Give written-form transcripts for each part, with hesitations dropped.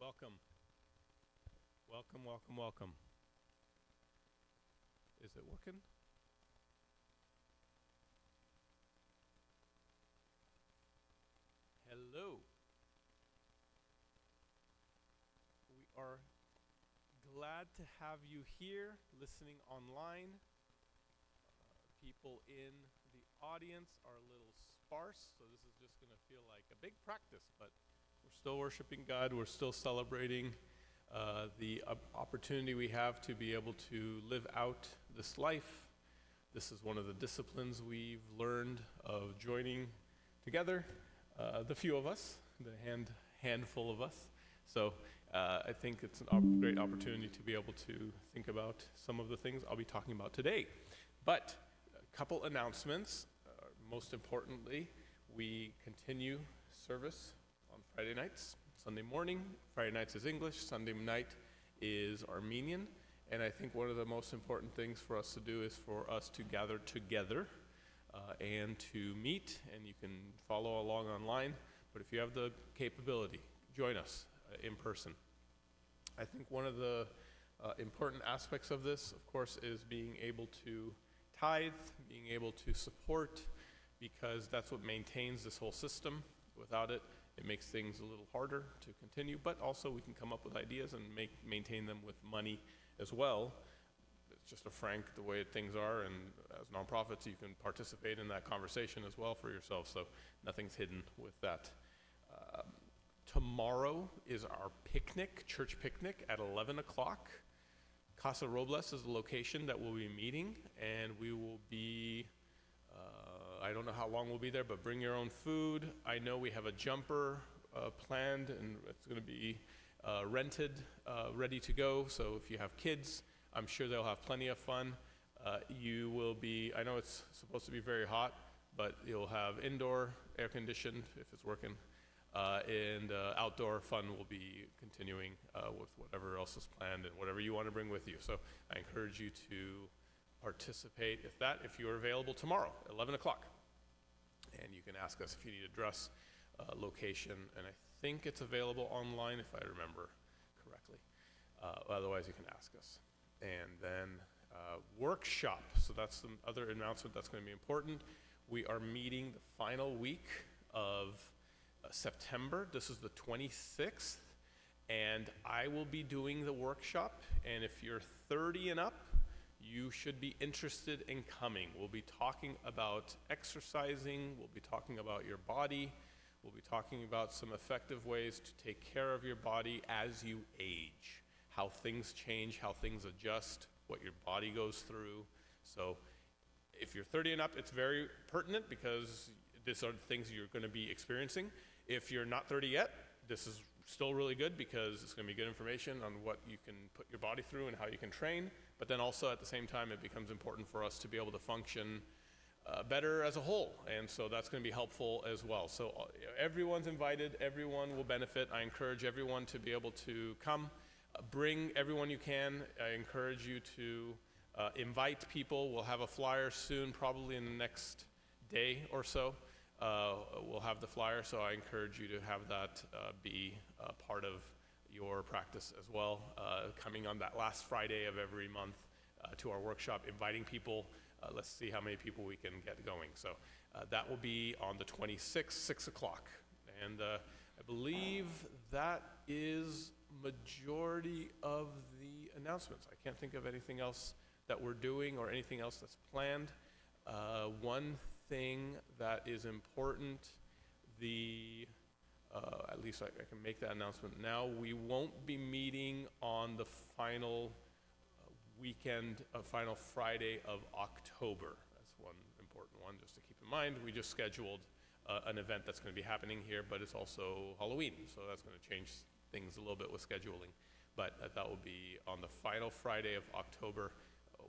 Welcome. Welcome, welcome, welcome. Is it working? Hello. We are glad to have you here listening online. People in the audience are a little sparse, so this is just going to feel like a big practice, but we're still worshiping God. We're still celebrating the opportunity we have to be able to live out this life. This is one of the disciplines we've learned of joining together, the few of us, the handful of us. So I think it's a great opportunity to be able to think about some of the things I'll be talking about today. But a couple announcements. Most importantly, we continue service on Friday nights. Sunday morning, Friday nights is English, Sunday night is Armenian. And I think one of the most important things for us to do is for us to gather together and to meet. And you can follow along online. But if you have the capability, join us in person. I think one of the important aspects of this, of course, is being able to tithe, being able to support, because that's what maintains this whole system. Without it, it makes things a little harder to continue, but also we can come up with ideas and maintain them with money as well. It's just a frank the way things are, and as nonprofits you can participate in that conversation as well for yourself, so nothing's hidden with that. Tomorrow is our picnic, church picnic at 11 o'clock. Casa Robles is the location that we'll be meeting, and we will be, I don't know how long we'll be there, but bring your own food. I know we have a jumper planned, and it's going to be rented, ready to go. So if you have kids, I'm sure they'll have plenty of fun. You will be, I know it's supposed to be very hot, but you'll have indoor air conditioned if it's working, and outdoor fun will be continuing with whatever else is planned and whatever you want to bring with you. So I encourage you to participate if you are available tomorrow, 11 o'clock. And you can ask us if you need a dress, location, and I think it's available online if I remember correctly. Otherwise, you can ask us. And then workshop. So that's the other announcement that's going to be important. We are meeting the final week of September. This is the 26th. And I will be doing the workshop. And if you're 30 and up, you should be interested in coming. We'll be talking about exercising. We'll be talking about your body. We'll be talking about some effective ways to take care of your body as you age, how things change, how things adjust, what your body goes through. So if you're 30 and up, it's very pertinent because these are the things you're going to be experiencing. If you're not 30 yet, this is still really good because it's going to be good information on what you can put your body through and how you can train. But then also at the same time, it becomes important for us to be able to function better as a whole. And so that's going to be helpful as well. So everyone's invited. Everyone will benefit. I encourage everyone to be able to come. Bring everyone you can. I encourage you to invite people. We'll have a flyer soon, probably in the next day or so. We'll have the flyer, so I encourage you to have that be part of your practice as well. Coming on that last Friday of every month to our workshop, inviting people. Let's see how many people we can get going. So that will be on the 26th, 6 o'clock. And I believe that is majority of the announcements. I can't think of anything else that we're doing or anything else that's planned. One thing that is important, at least I can make that announcement now, we won't be meeting on the final weekend, final Friday of October. That's one important one just to keep in mind. We just scheduled an event that's going to be happening here, but it's also Halloween, so that's going to change things a little bit with scheduling. But that will be on the final Friday of October.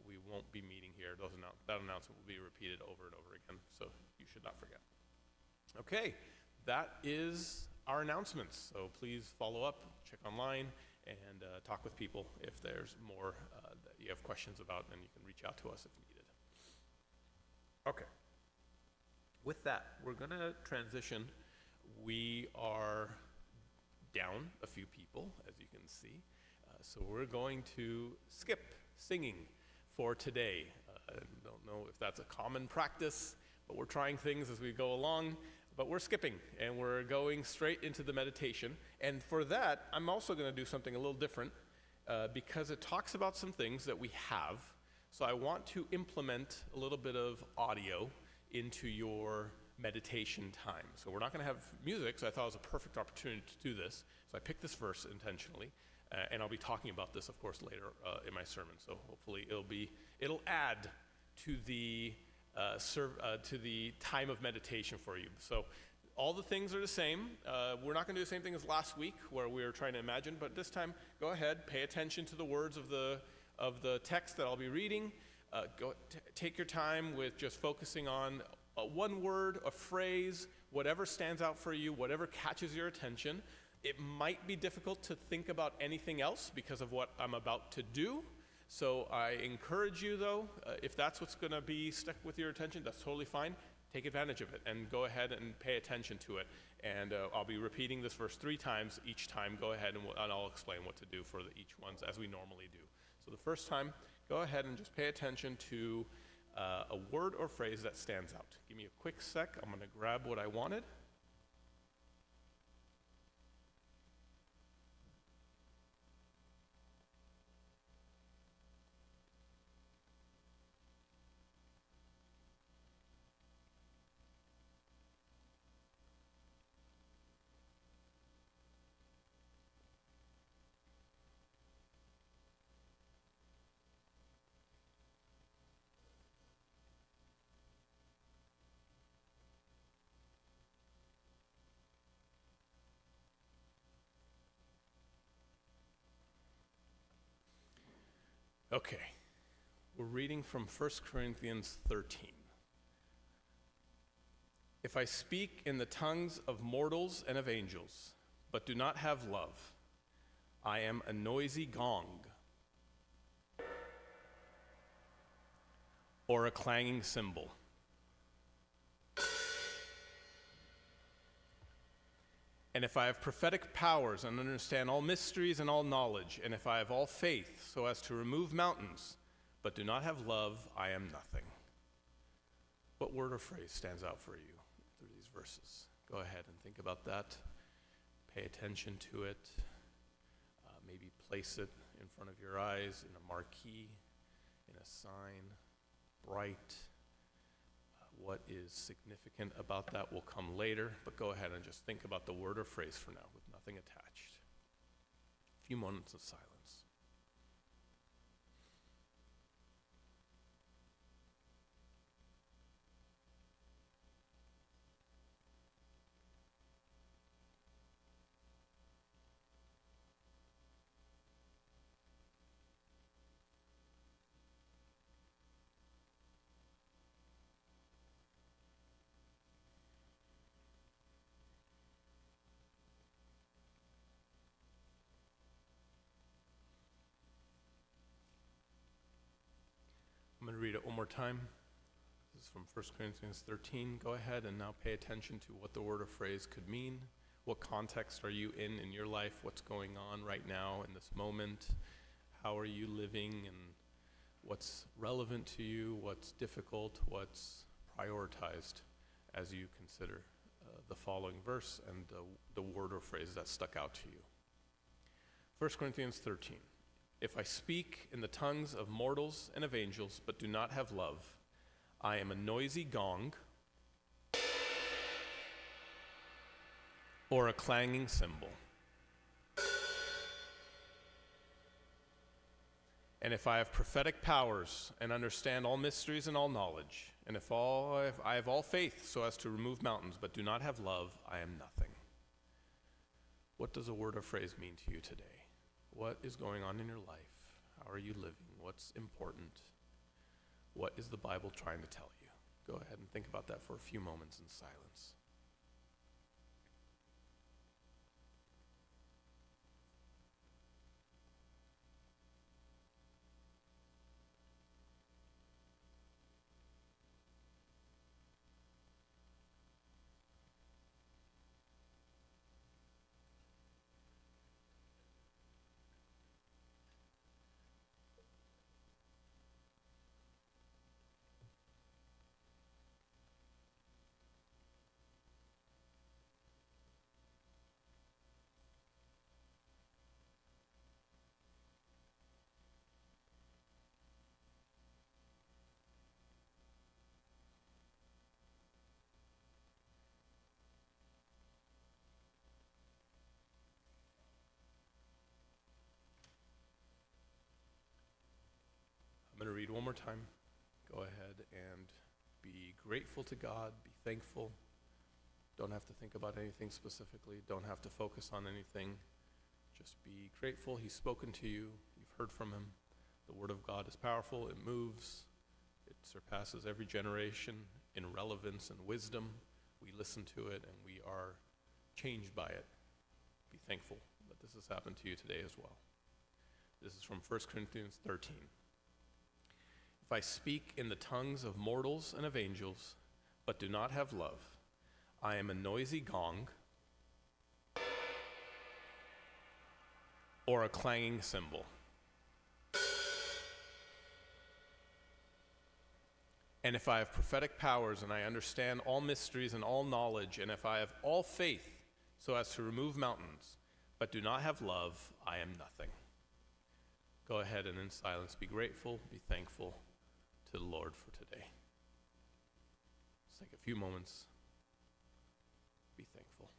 We won't be meeting here. That announcement will be repeated over and over again, so you should not forget. Okay, that is our announcements. So please follow up, check online, and talk with people. If there's more that you have questions about, then you can reach out to us if needed. Okay. With that, we're going to transition. We are down a few people, as you can see. So we're going to skip singing for today. I don't know if that's a common practice, but we're trying things as we go along. But we're skipping, and we're going straight into the meditation. And for that, I'm also going to do something a little different because it talks about some things that we have. So I want to implement a little bit of audio into your meditation time. So we're not going to have music, so I thought it was a perfect opportunity to do this. So I picked this verse intentionally, and I'll be talking about this, of course, later in my sermon. So hopefully it'll add to the time of meditation for you. So all the things are the same. We're not going to do the same thing as last week where we were trying to imagine, but this time go ahead, pay attention to the words of the text that I'll be reading. Take your time with just focusing on one word, a phrase, whatever stands out for you, whatever catches your attention. It might be difficult to think about anything else because of what I'm about to do. So I encourage you, though, if that's what's going to be stuck with your attention, that's totally fine. Take advantage of it and go ahead and pay attention to it. And I'll be repeating this verse 3 times each time. Go ahead and I'll explain what to do for each ones as we normally do. So the first time, go ahead and just pay attention to a word or phrase that stands out. Give me a quick sec. I'm going to grab what I wanted. Okay, we're reading from 1 Corinthians 13. If I speak in the tongues of mortals and of angels, but do not have love, I am a noisy gong or a clanging cymbal. And if I have prophetic powers and understand all mysteries and all knowledge, and if I have all faith so as to remove mountains, but do not have love, I am nothing. What word or phrase stands out for you through these verses? Go ahead and think about that. Pay attention to it. Maybe place it in front of your eyes in a marquee, in a sign, bright. What is significant about that will come later, but go ahead and just think about the word or phrase for now with nothing attached. A few moments of silence. I'm going to read it one more time. This is from 1 Corinthians 13. Go ahead and now pay attention to what the word or phrase could mean. What context are you in your life? What's going on right now in this moment? How are you living, and what's relevant to you? What's difficult? What's prioritized as you consider the following verse and the word or phrase that stuck out to you? 1 Corinthians 13. If I speak in the tongues of mortals and of angels, but do not have love, I am a noisy gong or a clanging cymbal. And if I have prophetic powers and understand all mysteries and all knowledge, and if I have all faith so as to remove mountains, but do not have love, I am nothing. What does a word or phrase mean to you today? What is going on in your life? How are you living? What's important? What is the Bible trying to tell you? Go ahead and think about that for a few moments in silence. going to read one more time. Go ahead and be grateful to God, be thankful. Don't have to think about anything specifically. Don't have to focus on anything. Just be grateful He's spoken to you. You've heard from Him. The Word of God is powerful. It moves. It surpasses every generation in relevance and wisdom. We listen to it and we are changed by it. Be thankful that this has happened to you today as well. This is from 1 Corinthians 13. If I speak in the tongues of mortals and of angels, but do not have love, I am a noisy gong or a clanging cymbal. And if I have prophetic powers and I understand all mysteries and all knowledge, and if I have all faith so as to remove mountains, but do not have love, I am nothing. Go ahead and in silence be grateful, be thankful to the Lord for today. Let's take a few moments. Be thankful.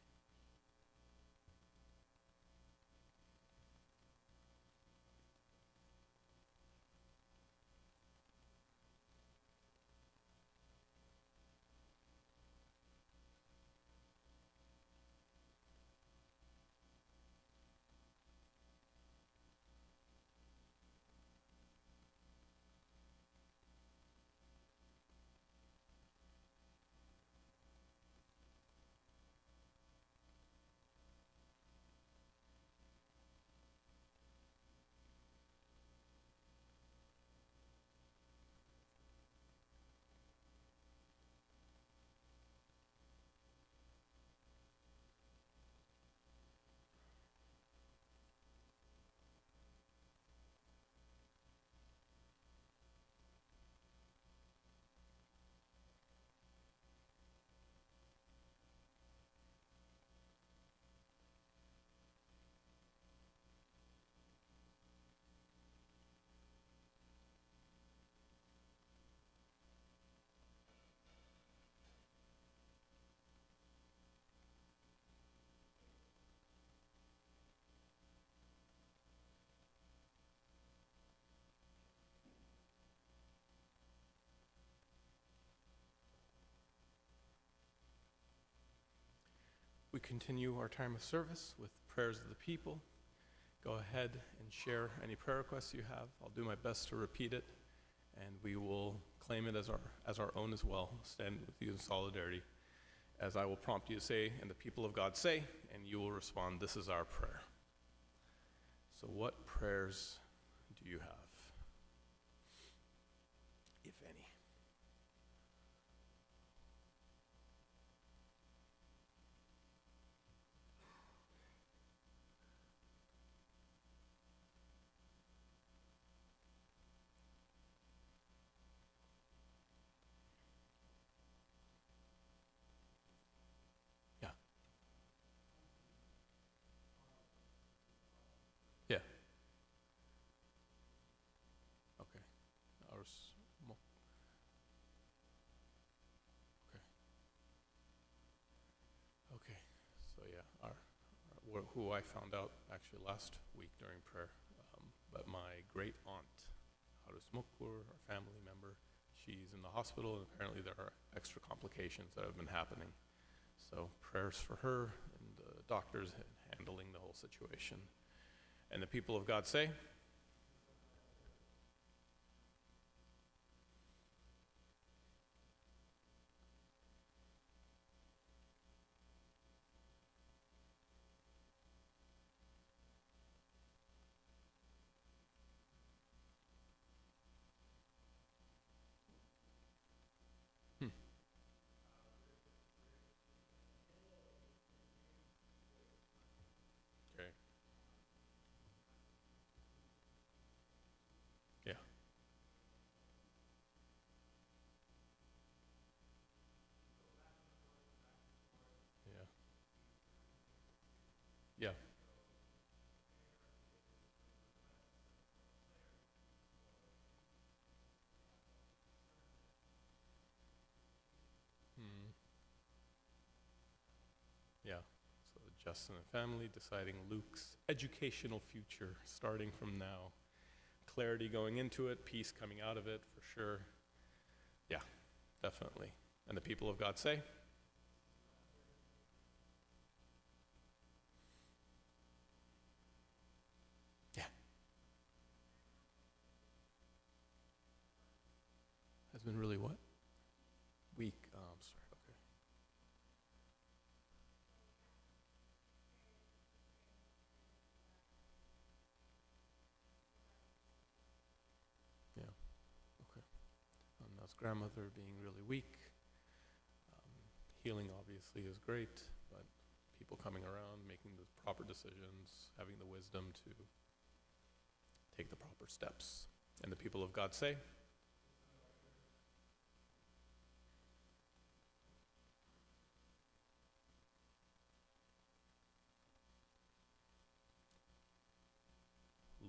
We continue our time of service with prayers of the people. Go ahead and share any prayer requests you have. I'll do my best to repeat it, and we will claim it as our own as well. Stand with you in solidarity as I will prompt you to say, and the people of God say, and you will respond, this is our prayer. So what prayers do you have, if any? Yeah. Yeah. Okay. Ours. Okay. Okay. So yeah, who I found out actually last week during prayer, but my great aunt, Harus Mukkur, our family member, she's in the hospital, and apparently there are extra complications that have been happening. So prayers for her and the doctors handling the whole situation. And the people of God say, hmm. Okay. Yeah. Yeah. Yeah. Hmm. Yeah. So Justin and family deciding Luke's educational future starting from now. clarity going into it, peace coming out of it, for sure. Yeah, definitely. And the people of God say? Yeah. Has been really what? Weak. Oh, I'm sorry. Okay. Yeah. Okay. That's grandmother being really weak. Healing obviously is great, but people coming around, making the proper decisions, having the wisdom to take the proper steps. And the people of God say?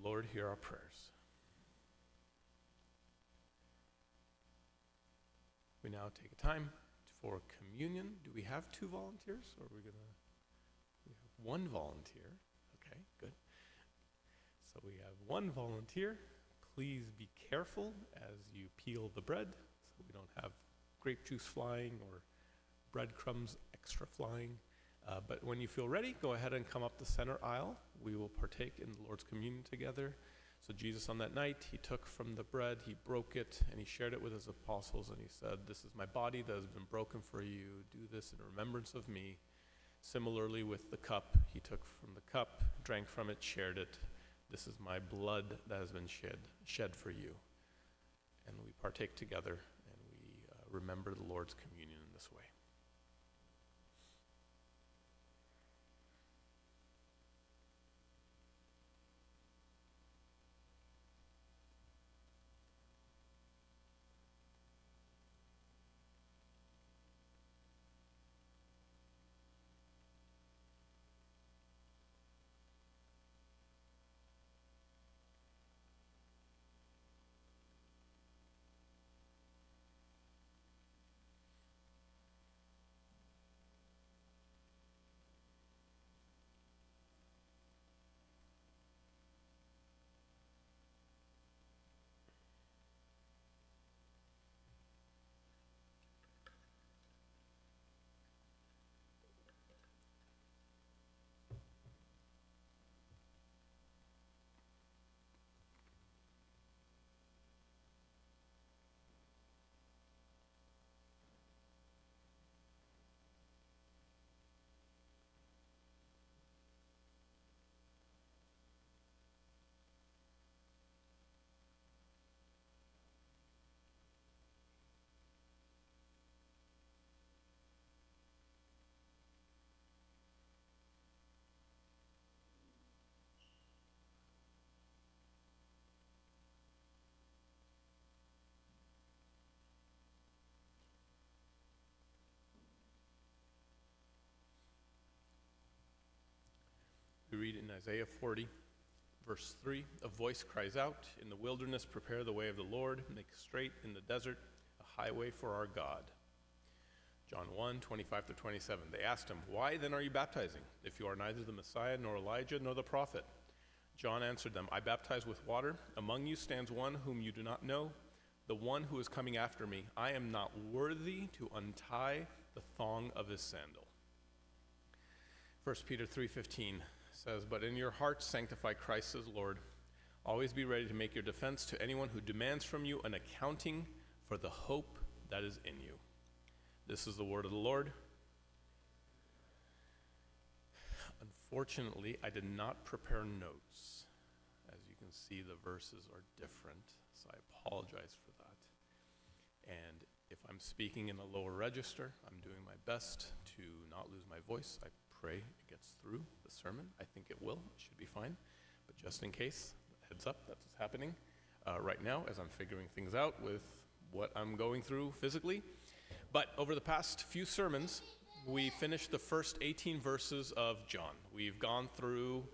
Lord, hear our prayers. We now take a time for communion. Do we have 2 volunteers, or are we gonna? We have 1 volunteer. Okay, good. So we have 1 volunteer. Please be careful as you peel the bread, so we don't have grape juice flying or breadcrumbs extra flying. But when you feel ready, go ahead and come up the center aisle. We will partake in the Lord's communion together. So Jesus on that night, he took from the bread, he broke it, and he shared it with his apostles, and he said, "This is my body that has been broken for you. Do this in remembrance of me." Similarly with the cup, he took from the cup, drank from it, shared it. "This is my blood that has been shed for you." And we partake together, and we remember the Lord's communion in this way. We read in Isaiah 40, verse 3, "A voice cries out, in the wilderness prepare the way of the Lord, make straight in the desert a highway for our God." John 1, 25-27, "They asked him, 'Why then are you baptizing, if you are neither the Messiah, nor Elijah, nor the prophet?' John answered them, 'I baptize with water. Among you stands one whom you do not know, the one who is coming after me. I am not worthy to untie the thong of his sandal.'" 1 Peter 3:15 says, "But in your hearts sanctify Christ as Lord. Always be ready to make your defense to anyone who demands from you an accounting for the hope that is in you." This is the word of the Lord. Unfortunately, I did not prepare notes. As you can see, the verses are different, so I apologize for that. And if I'm speaking in a lower register, I'm doing my best to not lose my voice. I pray it gets through the sermon. I think it will. It should be fine. But just in case, heads up, that's what's happening right now as I'm figuring things out with what I'm going through physically. But over the past few sermons, we finished the first 18 verses of John. We've gone through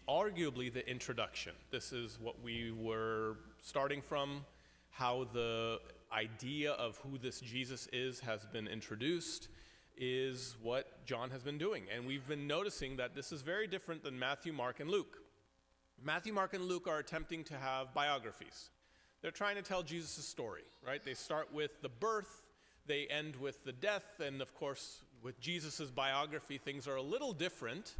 arguably the introduction. This is what we were starting from, how the idea of who this Jesus is has been introduced, is what John has been doing. And we've been noticing that this is very different than Matthew, Mark, and Luke. Matthew, Mark, and Luke are attempting to have biographies. They're trying to tell Jesus' story, right? They start with the birth, they end with the death, and of course, with Jesus' biography, things are a little different,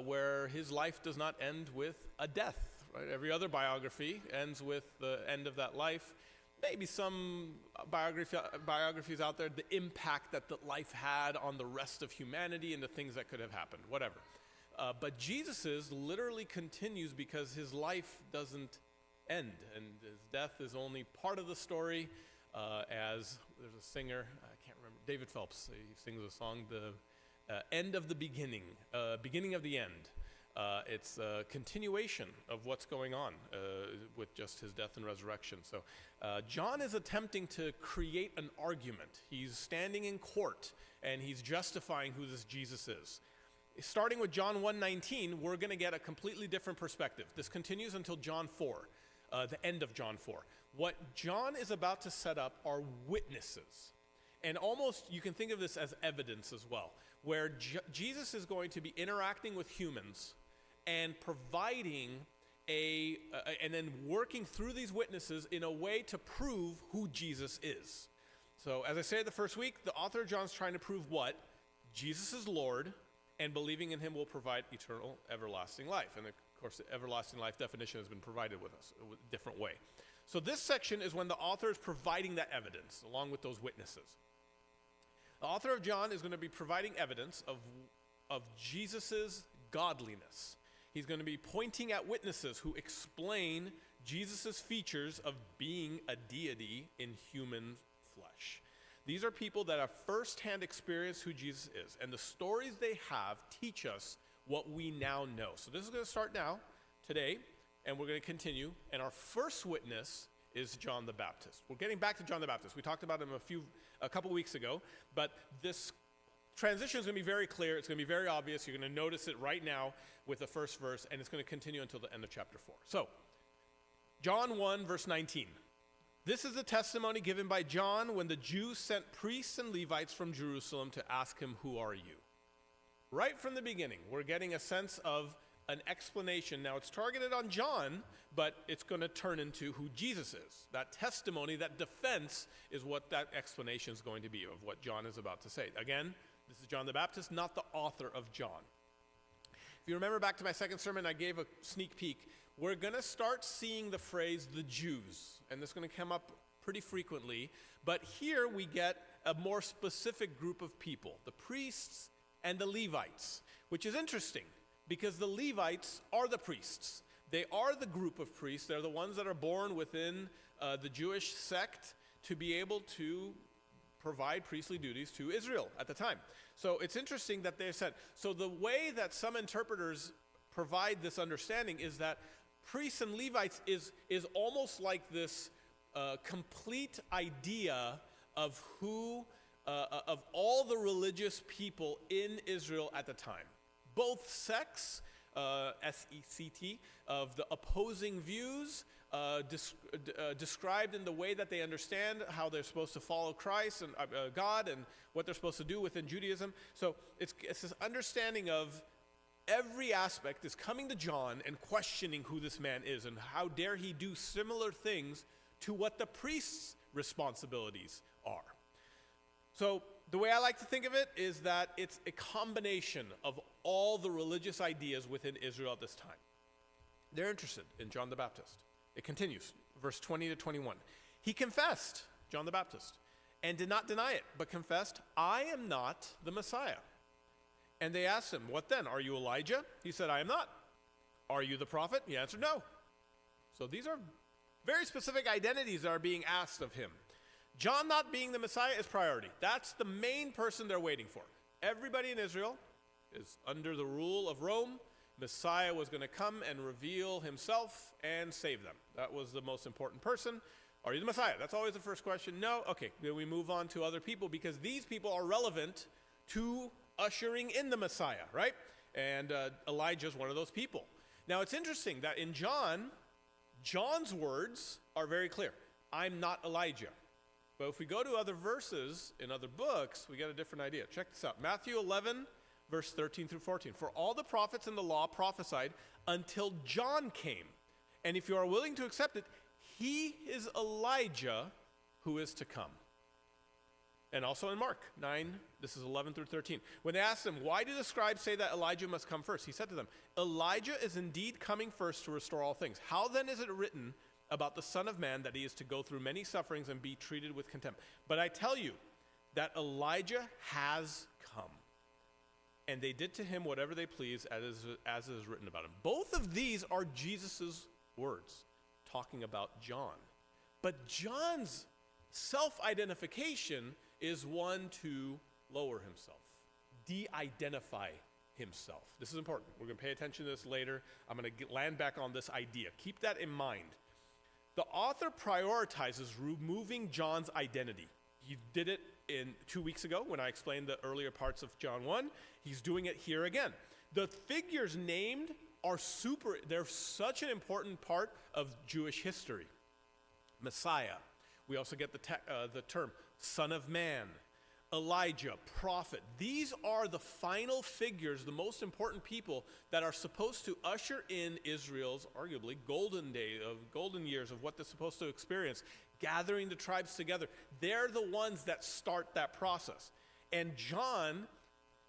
where his life does not end with a death, right? Every other biography ends with the end of that life. Maybe some biographies out there, the impact that the life had on the rest of humanity and the things that could have happened, whatever. But Jesus's literally continues because his life doesn't end, and his death is only part of the story. As there's a singer, I can't remember, David Phelps, he sings a song, the end of the beginning, beginning of the end. It's a continuation of what's going on with just his death and resurrection. So John is attempting to create an argument. He's standing in court, and he's justifying who this Jesus is. Starting with John 1:19, we're going to get a completely different perspective. This continues until John 4, the end of John 4. What John is about to set up are witnesses. And almost, you can think of this as evidence as well, where Jesus is going to be interacting with humans and providing and then working through these witnesses in a way to prove who Jesus is. So, as I said the first week, the author of John's trying to prove what? Jesus is Lord, and believing in him will provide eternal, everlasting life. And of course, the everlasting life definition has been provided with us in a different way. So this section is when the author is providing that evidence, along with those witnesses. The author of John is going to be providing evidence of Jesus' godliness. He's going to be pointing at witnesses who explain Jesus' features of being a deity in human flesh. These are people that have firsthand experienced who Jesus is, and the stories they have teach us what we now know. So this is going to start now, today, and we're going to continue. And our first witness is John the Baptist. We're getting back to John the Baptist. We talked about him a couple weeks ago, but this transition is going to be very clear. It's going to be very obvious. You're going to notice it right now with the first verse, and it's going to continue until the end of chapter 4. So, John 1, verse 19. This is the testimony given by John when the Jews sent priests and Levites from Jerusalem to ask him, "Who are you?" Right from the beginning, we're getting a sense of an explanation. Now, it's targeted on John, but it's going to turn into who Jesus is. That testimony, that defense, is what that explanation is going to be of what John is about to say. Again, this is John the Baptist, not the author of John. If you remember back to my second sermon, I gave a sneak peek. We're going to start seeing the phrase the Jews, and this is going to come up pretty frequently. But here we get a more specific group of people, the priests and the Levites, which is interesting because the Levites are the priests. They are the group of priests. They're the ones that are born within the Jewish sect to be able to provide priestly duties to Israel at the time. So it's interesting that they said, so the way that some interpreters provide this understanding is that priests and Levites is almost like this complete idea of who, of all the religious people in Israel at the time. Both sects, S-E-C-T, of the opposing views, described in the way that they understand how they're supposed to follow Christ and God and what they're supposed to do within Judaism. So it's this understanding of every aspect is coming to John and questioning who this man is and how dare he do similar things to what the priest's responsibilities are. So the way I like to think of it is that it's a combination of all the religious ideas within Israel at this time. They're interested in John the Baptist. It continues, verse 20 to 21. He confessed, John the Baptist, and did not deny it, but confessed, "I am not the Messiah." And they asked him, "What then? Are you Elijah?" He said, "I am not." "Are you the prophet?" He answered, "No." So these are very specific identities that are being asked of him. John not being the Messiah is priority. That's the main person they're waiting for. Everybody in Israel is under the rule of Rome. Messiah was going to come and reveal himself and save them. That was the most important person. Are you the Messiah? That's always the first question. No? Okay, then we move on to other people because these people are relevant to ushering in the Messiah, right? And Elijah is one of those people. Now, it's interesting that in John's words are very clear. I'm not Elijah. But if we go to other verses in other books, we get a different idea. Check this out. Matthew 11, verse 13 through 14. For all the prophets in the law prophesied until John came. And if you are willing to accept it, he is Elijah who is to come. And also in Mark 9, this is 11 through 13. When they asked him, why do the scribes say that Elijah must come first? He said to them, Elijah is indeed coming first to restore all things. How then is it written about the Son of Man that he is to go through many sufferings and be treated with contempt? But I tell you that Elijah has come. And they did to him whatever they pleased, as is written about him. Both of these are Jesus' words, talking about John. But John's self-identification is one to lower himself, de-identify himself. This is important. We're going to pay attention to this later. I'm going to land back on this idea. Keep that in mind. The author prioritizes removing John's identity. He did it in 2 weeks ago when I explained the earlier parts of John 1. He's doing it here again. The figures named they're such an important part of Jewish history. Messiah. We also get the term Son of Man, Elijah, prophet. These are the final figures, the most important people that are supposed to usher in Israel's arguably golden years of what they're supposed to experience, gathering the tribes together. They're the ones that start that process. And John,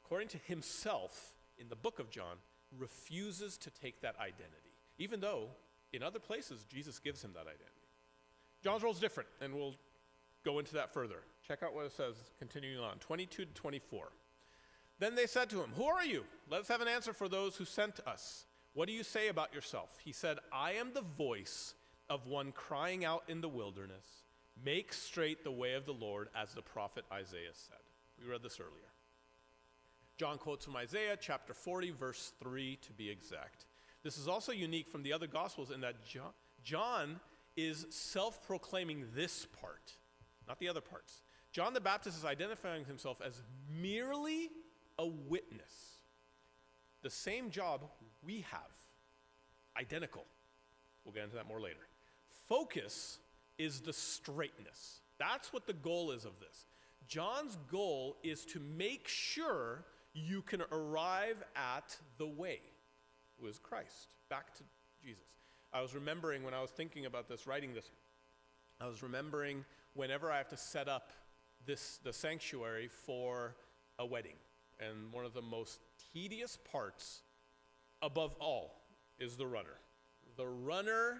according to himself in the book of John, refuses to take that identity, even though in other places Jesus gives him that identity. John's role is different, and we'll go into that further. Check out what it says, continuing on, 22 to 24. Then they said to him, who are you? Let us have an answer for those who sent us. What do you say about yourself? He said, I am the voice of one crying out in the wilderness, make straight the way of the Lord, as the prophet Isaiah said. We read this earlier. John quotes from Isaiah chapter 40, verse 3 to be exact. This is also unique from the other Gospels in that John is self-proclaiming this part, not the other parts. John the Baptist is identifying himself as merely a witness. The same job we have, identical. We'll get into that more later. Focus is the straightness. That's what the goal is of this. John's goal is to make sure you can arrive at the way, who is Christ, back to Jesus. I was remembering when I was thinking about this, writing this, I was remembering whenever I have to set up the sanctuary for a wedding. And one of the most tedious parts, above all, is the runner. The runner,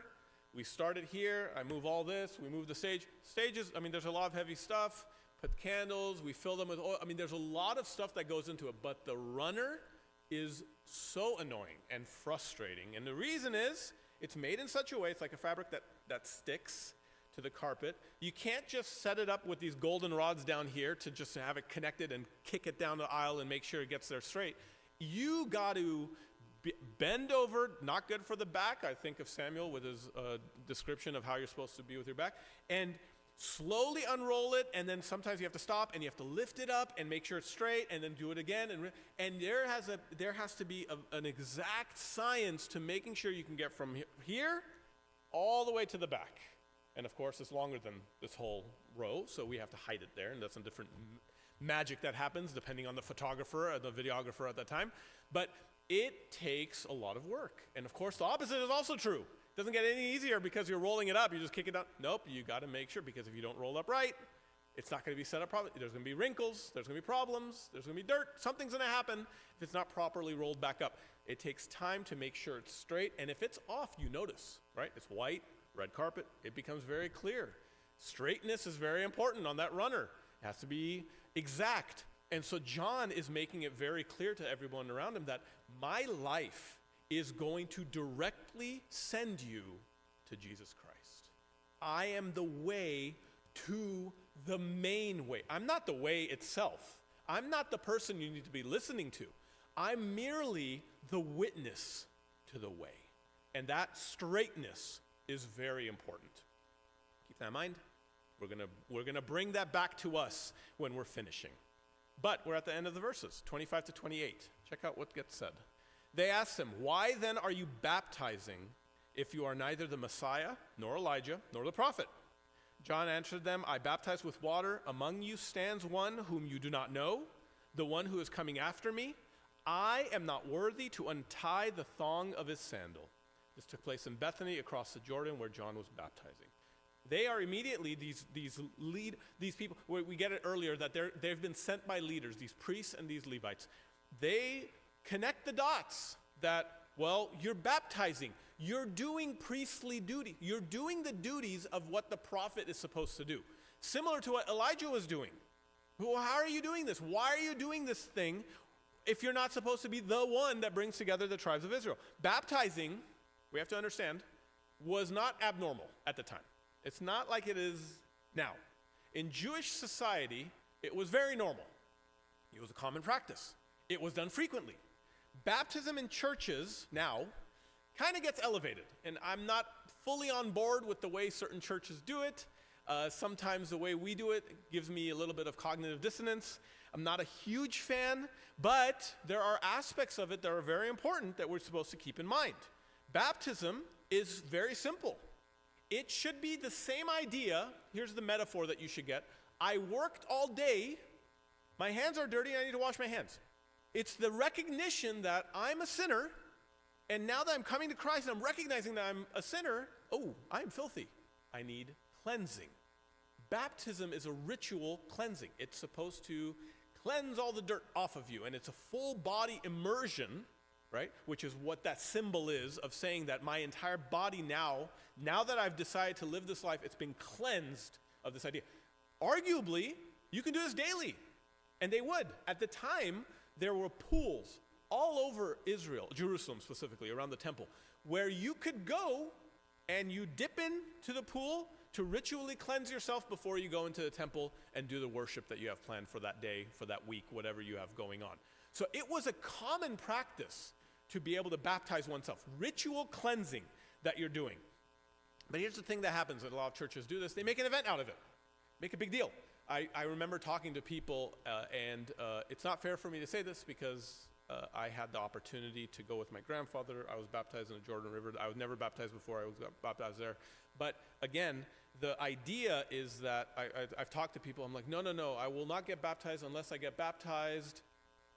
we started here, I move all this, we move the stage. Stages, there's a lot of heavy stuff, put candles, we fill them with oil. There's a lot of stuff that goes into it, but the runner is so annoying and frustrating. And the reason is, it's made in such a way, it's like a fabric that sticks to the carpet. You can't just set it up with these golden rods down here to just have it connected and kick it down the aisle and make sure it gets there straight. You got to bend over, not good for the back. I think of Samuel with his description of how you're supposed to be with your back. And slowly unroll it, and then sometimes you have to stop and you have to lift it up and make sure it's straight, and then do it again. And there has to be an exact science to making sure you can get from here all the way to the back. And of course, it's longer than this whole row, so we have to hide it there, and that's some different magic that happens depending on the photographer or the videographer at that time. But it takes a lot of work. And of course, the opposite is also true. It doesn't get any easier because you're rolling it up, you just kick it down. Nope, you got to make sure, because if you don't roll up right, it's not going to be set up properly. There's going to be wrinkles, there's going to be problems, there's going to be dirt, something's going to happen if it's not properly rolled back up. It takes time to make sure it's straight, and if it's off, you notice, right? It's white, red carpet, it becomes very clear. Straightness is very important on that runner. It has to be exact. And so John is making it very clear to everyone around him that my life is going to directly send you to Jesus Christ. I am the way to the main way. I'm not the way itself. I'm not the person you need to be listening to. I'm merely the witness to the way. And that straightness is very important. Keep that in mind. We're gonna bring that back to us when we're finishing. But we're at the end of the verses, 25 to 28. Check out what gets said. They asked him, why then are you baptizing if you are neither the Messiah, nor Elijah, nor the prophet? John answered them, I baptize with water. Among you stands one whom you do not know, the one who is coming after me. I am not worthy to untie the thong of his sandal. This took place in Bethany across the Jordan where John was baptizing. They are immediately, these people, we get it earlier that they've been sent by leaders, these priests and these Levites. They connect the dots that, well, you're baptizing. You're doing priestly duty. You're doing the duties of what the prophet is supposed to do. Similar to what Elijah was doing. Well, how are you doing this? Why are you doing this thing if you're not supposed to be the one that brings together the tribes of Israel? Baptizing, we have to understand, was not abnormal at the time. It's not like it is now. In Jewish society, it was very normal. It was a common practice. It was done frequently. Baptism in churches now kind of gets elevated, and I'm not fully on board with the way certain churches do it. Sometimes the way we do it gives me a little bit of cognitive dissonance. I'm not a huge fan, but there are aspects of it that are very important that we're supposed to keep in mind. Baptism is very simple. It should be the same idea. Here's the metaphor that you should get. I worked all day. My hands are dirty. I need to wash my hands. It's the recognition that I'm a sinner, and now that I'm coming to Christ and I'm recognizing that I'm a sinner, I'm filthy. I need cleansing. Baptism is a ritual cleansing. It's supposed to cleanse all the dirt off of you, and it's a full body immersion, right? Which is what that symbol is of saying that my entire body now that I've decided to live this life, it's been cleansed of this idea. Arguably, you can do this daily, and they would. At the time, there were pools all over Israel, Jerusalem specifically, around the temple, where you could go and you dip into the pool to ritually cleanse yourself before you go into the temple and do the worship that you have planned for that day, for that week, whatever you have going on. So it was a common practice to be able to baptize oneself. Ritual cleansing that you're doing. But here's the thing that happens, and a lot of churches do this. They make an event out of it. Make a big deal. I remember talking to people, and it's not fair for me to say this because I had the opportunity to go with my grandfather. I was baptized in the Jordan River. I was never baptized before. I was baptized there. But again, the idea is that I've talked to people. I'm like, no, I will not get baptized unless I get baptized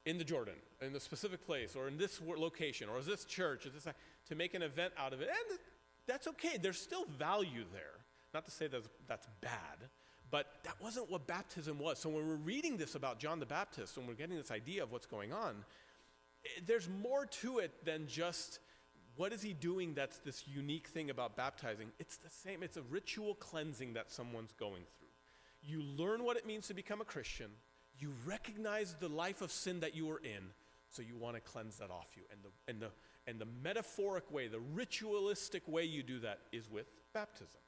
in the Jordan, in the specific place, or in this location, or is this church, to make an event out of it. And that's okay. There's still value there. Not to say that's bad, but that wasn't what baptism was. So when we're reading this about John the Baptist, when we're getting this idea of what's going on, there's more to it than just what is he doing that's this unique thing about baptizing. It's the same. It's a ritual cleansing that someone's going through. You learn what it means to become a Christian. You recognize the life of sin that you were in, so you want to cleanse that off you. And the metaphoric way, the ritualistic way you do that is with baptism.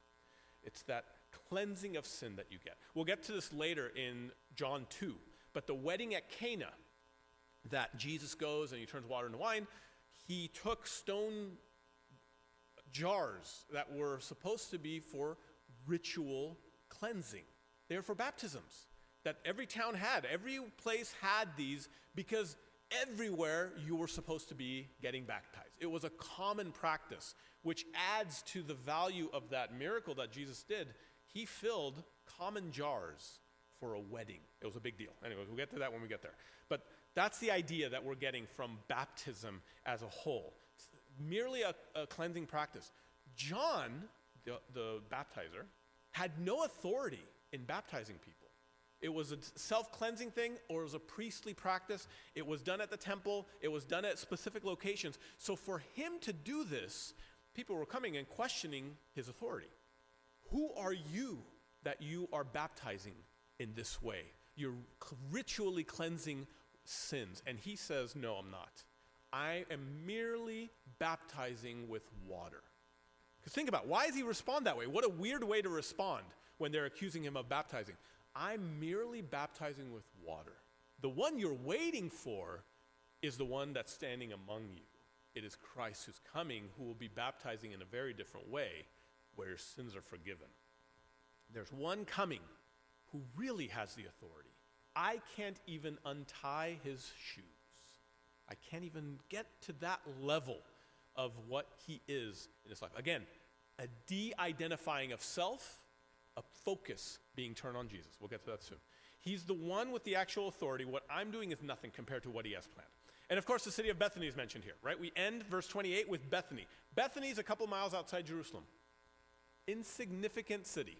It's that cleansing of sin that you get. We'll get to this later in John 2, but the wedding at Cana, that Jesus goes and he turns water into wine, he took stone jars that were supposed to be for ritual cleansing. They were for baptisms that every town had. Every place had these because everywhere you were supposed to be getting baptized. It was a common practice, which adds to the value of that miracle that Jesus did. He filled common jars for a wedding. It was a big deal. Anyway, we'll get to that when we get there. But that's the idea that we're getting from baptism as a whole. It's merely a cleansing practice. John, the baptizer, had no authority in baptizing people. It was a self-cleansing thing, or it was a priestly practice. It was done at the temple. It was done at specific locations. So for him to do this, people were coming and questioning his authority. Who are you that you are baptizing in this way? You're ritually cleansing sins. And he says, no, I'm not. I am merely baptizing with water. Because think about it, why does he respond that way? What a weird way to respond when they're accusing him of baptizing. I'm merely baptizing with water. The one you're waiting for is the one that's standing among you. It is Christ who's coming, who will be baptizing in a very different way, where your sins are forgiven. There's one coming who really has the authority. I can't even untie his shoes. I can't even get to that level of what he is in his life. Again, a de-identifying of self, a focus being turned on Jesus. We'll get to that soon. He's the one with the actual authority. What I'm doing is nothing compared to what he has planned. And of course, the city of Bethany is mentioned here, right? We end verse 28 with Bethany. Bethany is a couple miles outside Jerusalem. Insignificant city.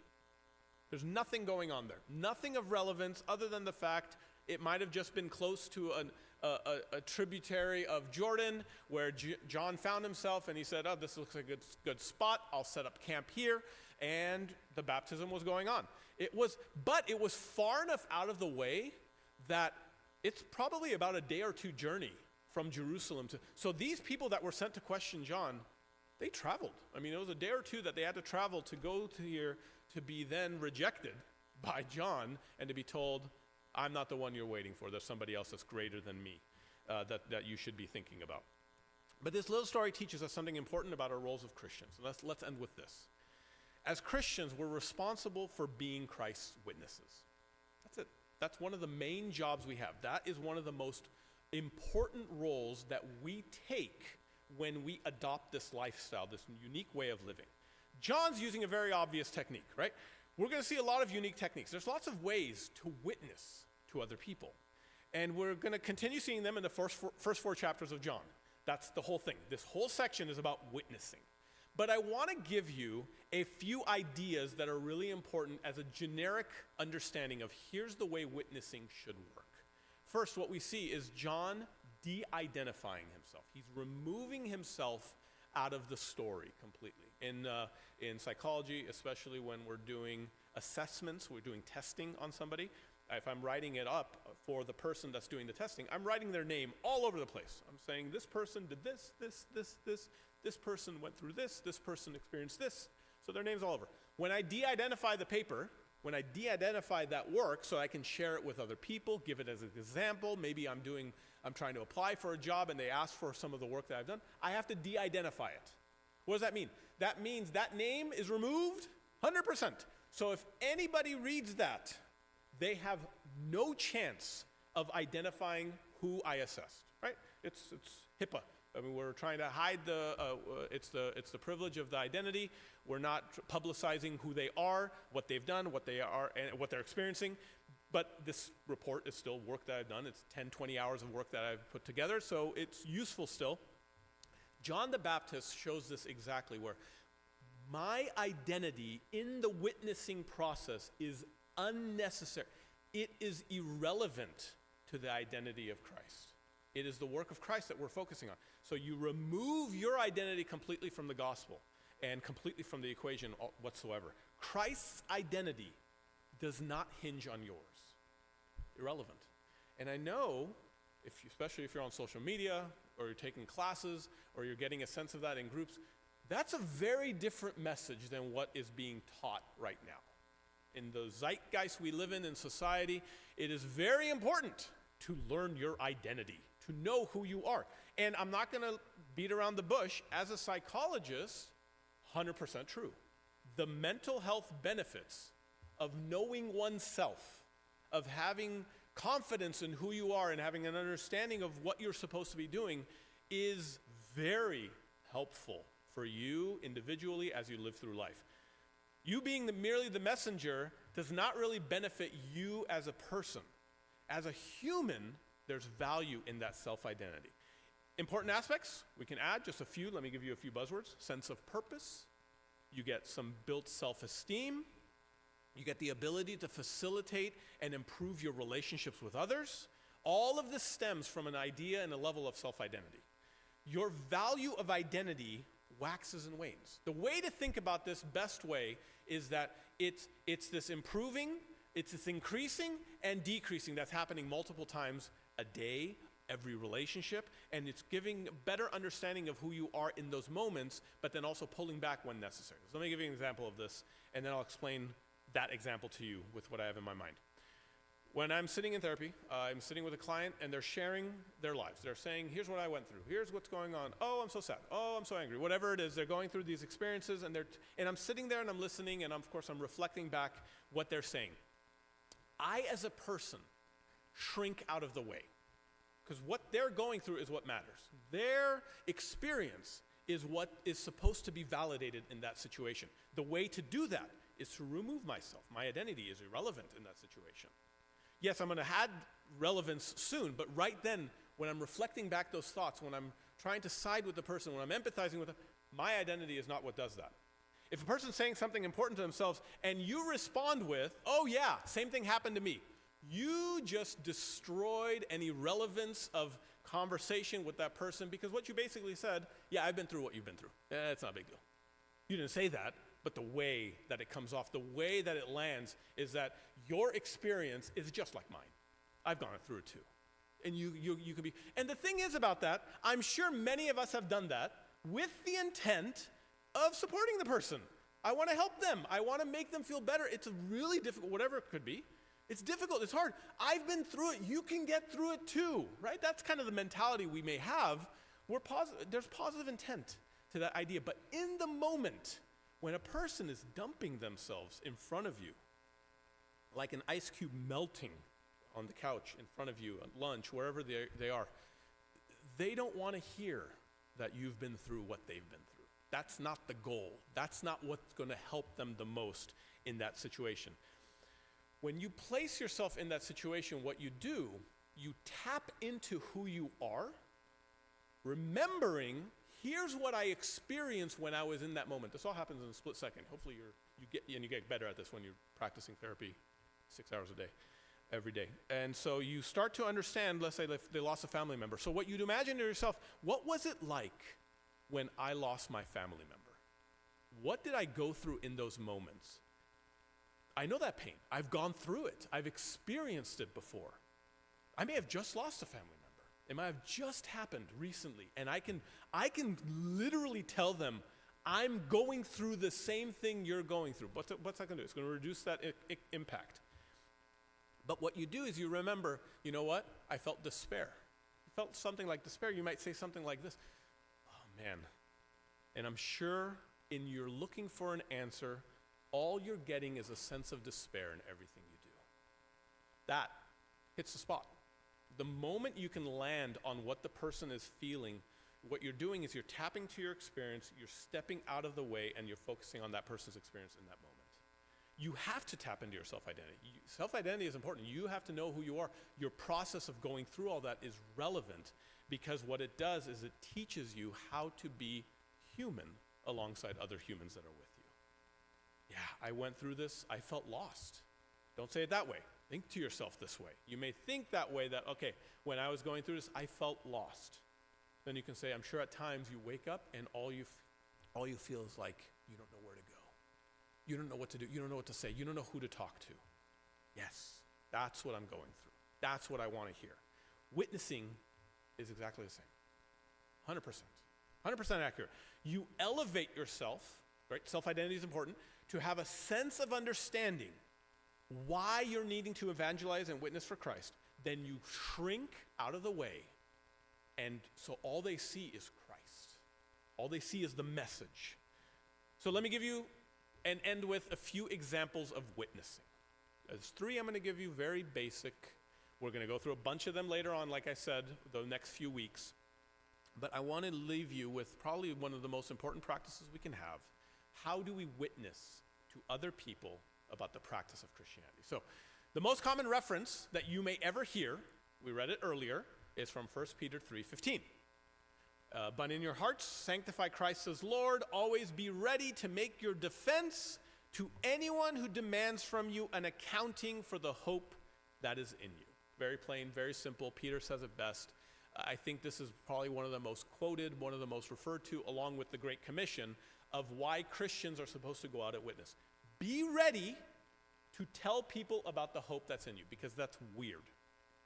There's nothing going on there. Nothing of relevance other than the fact it might have just been close to a tributary of Jordan where John found himself, and he said, oh, this looks like a good spot. I'll set up camp here. And the baptism was going on. But it was far enough out of the way that it's probably about a day or two journey from Jerusalem so these people that were sent to question John, they traveled. I mean, it was a day or two that they had to travel to go to here to be then rejected by John and to be told, I'm not the one you're waiting for. There's somebody else that's greater than me that you should be thinking about. But this little story teaches us something important about our roles of Christians. Let's end with this. As Christians, we're responsible for being Christ's witnesses. That's it. That's one of the main jobs we have. That is one of the most important roles that we take when we adopt this lifestyle, this unique way of living. John's using a very obvious technique, right? We're going to see a lot of unique techniques. There's lots of ways to witness to other people. And we're going to continue seeing them in the first four chapters of John. That's the whole thing. This whole section is about witnessing. But I want to give you a few ideas that are really important as a generic understanding of here's the way witnessing should work. First, what we see is John de-identifying himself. He's removing himself out of the story completely. In psychology, especially when we're doing assessments, we're doing testing on somebody, if I'm writing it up for the person that's doing the testing, I'm writing their name all over the place. I'm saying this person did this person went through this person experienced this, so their name's all over. When I de-identify the paper, when I de-identify that work so I can share it with other people, give it as an example, maybe I'm trying to apply for a job and they ask for some of the work that I've done, I have to de-identify it. What does that mean? That means that name is removed 100%. So if anybody reads that, they have no chance of identifying who I assessed, right? It's HIPAA. I mean, we're trying to hide it's the privilege of the identity. We're not publicizing who they are, what they've done, what they are, and what they're experiencing. But this report is still work that I've done. It's 10, 20 hours of work that I've put together, so it's useful still. John the Baptist shows this exactly, where my identity in the witnessing process is unnecessary. It is irrelevant to the identity of Christ. It is the work of Christ that we're focusing on. So you remove your identity completely from the gospel and completely from the equation whatsoever. Christ's identity does not hinge on yours. Irrelevant. And I know, especially if you're on social media or you're taking classes or you're getting a sense of that in groups, that's a very different message than what is being taught right now. In the zeitgeist we live in society, it is very important to learn your identity, to know who you are. And I'm not going to beat around the bush. As a psychologist, 100% true. The mental health benefits of knowing oneself, of having confidence in who you are and having an understanding of what you're supposed to be doing is very helpful for you individually as you live through life. You being merely the messenger does not really benefit you as a person. As a human, there's value in that self-identity. Important aspects, we can add just a few. Let me give you a few buzzwords. Sense of purpose. You get some built self-esteem. You get the ability to facilitate and improve your relationships with others. All of this stems from an idea and a level of self-identity. Your value of identity waxes and wanes. The way to think about this best way is that it's this improving, it's this increasing and decreasing that's happening multiple times a day, every relationship, and it's giving a better understanding of who you are in those moments, but then also pulling back when necessary. So let me give you an example of this, and then I'll explain that example to you with what I have in my mind. When I'm sitting in therapy, I'm sitting with a client and they're sharing their lives. They're saying, here's what I went through. Here's what's going on. Oh, I'm so sad. Oh, I'm so angry. Whatever it is, they're going through these experiences and I'm sitting there and I'm listening and of course I'm reflecting back what they're saying. I, as a person, shrink out of the way because what they're going through is what matters. Their experience is what is supposed to be validated in that situation. The way to do that is to remove myself. My identity is irrelevant in that situation. Yes, I'm going to add relevance soon, but right then, when I'm reflecting back those thoughts, when I'm trying to side with the person, when I'm empathizing with them, my identity is not what does that. If a person's saying something important to themselves and you respond with, oh yeah, same thing happened to me, you just destroyed any relevance of conversation with that person, because what you basically said, yeah, I've been through what you've been through. It's not a big deal. You didn't say that, but the way that it comes off, the way that it lands is that your experience is just like mine. I've gone through it too. And you can be, and the thing is about that, I'm sure many of us have done that with the intent of supporting the person. I want to help them. I want to make them feel better. It's really difficult, whatever it could be. It's difficult, it's hard. I've been through it, you can get through it too, right? That's kind of the mentality we may have. There's positive intent to that idea, but in the moment, when a person is dumping themselves in front of you, like an ice cube melting on the couch in front of you at lunch, wherever they are, they don't want to hear that you've been through what they've been through. That's not the goal. That's not what's going to help them the most in that situation. When you place yourself in that situation, what you do, you tap into who you are, remembering, here's what I experienced when I was in that moment. This all happens in a split second. Hopefully you get better at this when you're practicing therapy 6 hours a day, every day. And so you start to understand, let's say they lost a family member. So what you'd imagine to yourself, what was it like when I lost my family member? What did I go through in those moments? I know that pain. I've gone through it. I've experienced it before. I may have just lost a family member. It might have just happened recently. And I can literally tell them, I'm going through the same thing you're going through. What's that going to do? It's going to reduce that impact. But what you do is you remember, you know what? I felt despair. You felt something like despair. You might say something like this. Oh, man. And I'm sure in your looking for an answer, all you're getting is a sense of despair in everything you do. That hits the spot. The moment you can land on what the person is feeling, what you're doing is you're tapping to your experience, you're stepping out of the way, and you're focusing on that person's experience in that moment. You have to tap into your self-identity. Self-identity is important. You have to know who you are. Your process of going through all that is relevant, because what it does is it teaches you how to be human alongside other humans that are with you. Yeah, I went through this, I felt lost. Don't say it that way. Think to yourself this way. You may think that way, that, okay, when I was going through this, I felt lost. Then you can say, I'm sure at times you wake up and all you feel is like you don't know where to go. You don't know what to do. You don't know what to say. You don't know who to talk to. Yes, that's what I'm going through. That's what I want to hear. Witnessing is exactly the same. 100%. 100% accurate. You elevate yourself, right? Self-identity is important, to have a sense of understanding why you're needing to evangelize and witness for Christ. Then you shrink out of the way, and so all they see is Christ. All they see is the message. So let me give you and end with a few examples of witnessing. There's 3 I'm going to give you, very basic. We're going to go through a bunch of them later on, like I said, the next few weeks. But I want to leave you with probably one of the most important practices we can have. How do we witness to other people about the practice of Christianity? So the most common reference that you may ever hear, we read it earlier, is from 1 Peter 3:15. But in your hearts, sanctify Christ as Lord. Always be ready to make your defense to anyone who demands from you an accounting for the hope that is in you. Very plain, very simple. Peter says it best. I think this is probably one of the most quoted, one of the most referred to, along with the Great Commission, of why Christians are supposed to go out and witness. Be ready to tell people about the hope that's in you, because that's weird.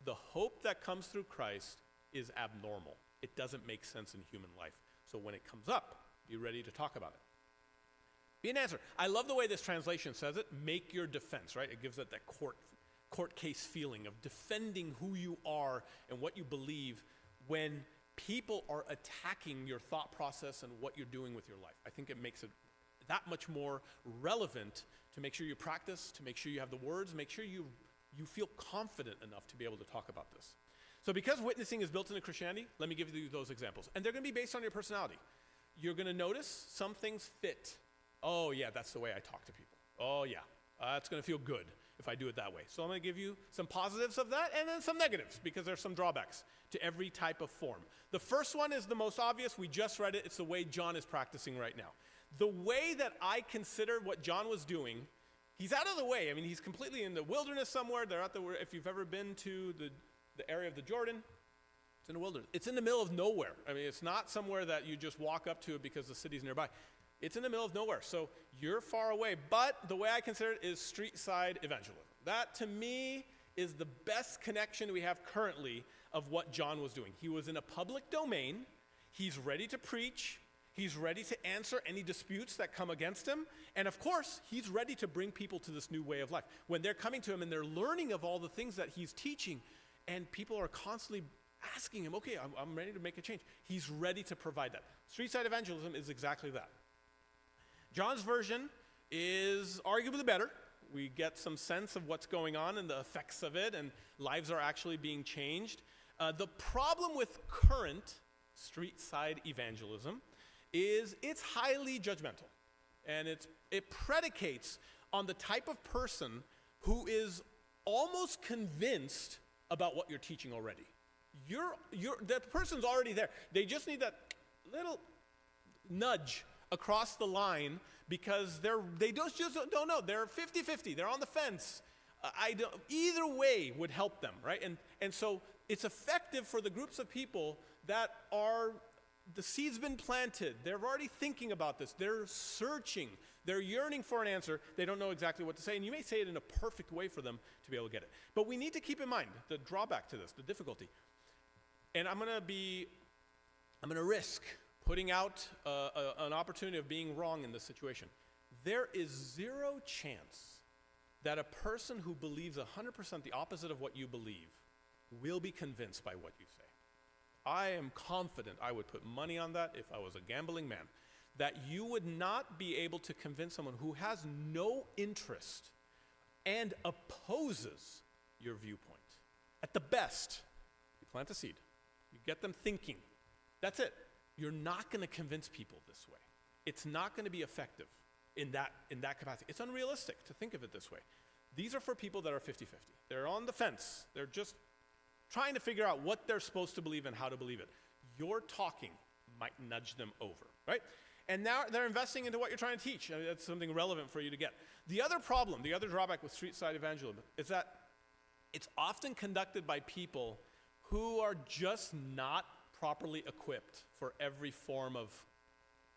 The hope that comes through Christ is abnormal. It doesn't make sense in human life. So when it comes up, be ready to talk about it. Be an answer. I love the way this translation says it. Make your defense, right? It gives it that court case feeling of defending who you are and what you believe when people are attacking your thought process and what you're doing with your life. I think it makes it that much more relevant to make sure you practice, to make sure you have the words, make sure you feel confident enough to be able to talk about this. So because witnessing is built into Christianity, let me give you those examples. And they're going to be based on your personality. You're going to notice some things fit. Oh, yeah, that's the way I talk to people. Oh, yeah, that's going to feel good. if I do it that way. So I'm going to give you some positives of that and then some negatives because there's some drawbacks to every type of form. The first one is the most obvious. We just read it. It's the way John is practicing right now. The way that I consider what John was doing, he's out of the way. I mean, he's completely in the wilderness somewhere. If you've ever been to the area of the Jordan, it's in the wilderness. It's in the middle of nowhere. I mean, it's not somewhere that you just walk up to because the city's nearby. It's in the middle of nowhere. So you're far away. But the way I consider it is street side evangelism. That, to me, is the best connection we have currently of what John was doing. He was in a public domain. He's ready to preach. He's ready to answer any disputes that come against him. And of course, he's ready to bring people to this new way of life. When they're coming to him and they're learning of all the things that he's teaching, and people are constantly asking him, okay, I'm ready to make a change. He's ready to provide that. Street side evangelism is exactly that. John's version is arguably better. We get some sense of what's going on and the effects of it, and lives are actually being changed. The problem with current street side evangelism is it's highly judgmental, and it predicates on the type of person who is almost convinced about what you're teaching already. That person's already there. They just need that little nudge across the line because they just don't know. They're 50-50. They're on the fence. Either way would help them, right? And so it's effective for the groups of people that are, the seed's been planted. They're already thinking about this. They're searching. They're yearning for an answer. They don't know exactly what to say. And you may say it in a perfect way for them to be able to get it. But we need to keep in mind the drawback to this, the difficulty. And I'm going to risk putting out an opportunity of being wrong in this situation. There is zero chance that a person who believes 100% the opposite of what you believe will be convinced by what you say. I am confident, I would put money on that if I was a gambling man, that you would not be able to convince someone who has no interest and opposes your viewpoint. At the best, you plant a seed. You get them thinking. That's it. You're not going to convince people this way. It's not going to be effective in that capacity. It's unrealistic to think of it this way. These are for people that are 50-50. They're on the fence. They're just trying to figure out what they're supposed to believe and how to believe it. Your talking might nudge them over, right? And now they're investing into what you're trying to teach. I mean, that's something relevant for you to get. The other problem, the other drawback with street side evangelism is that it's often conducted by people who are just not properly equipped for every form of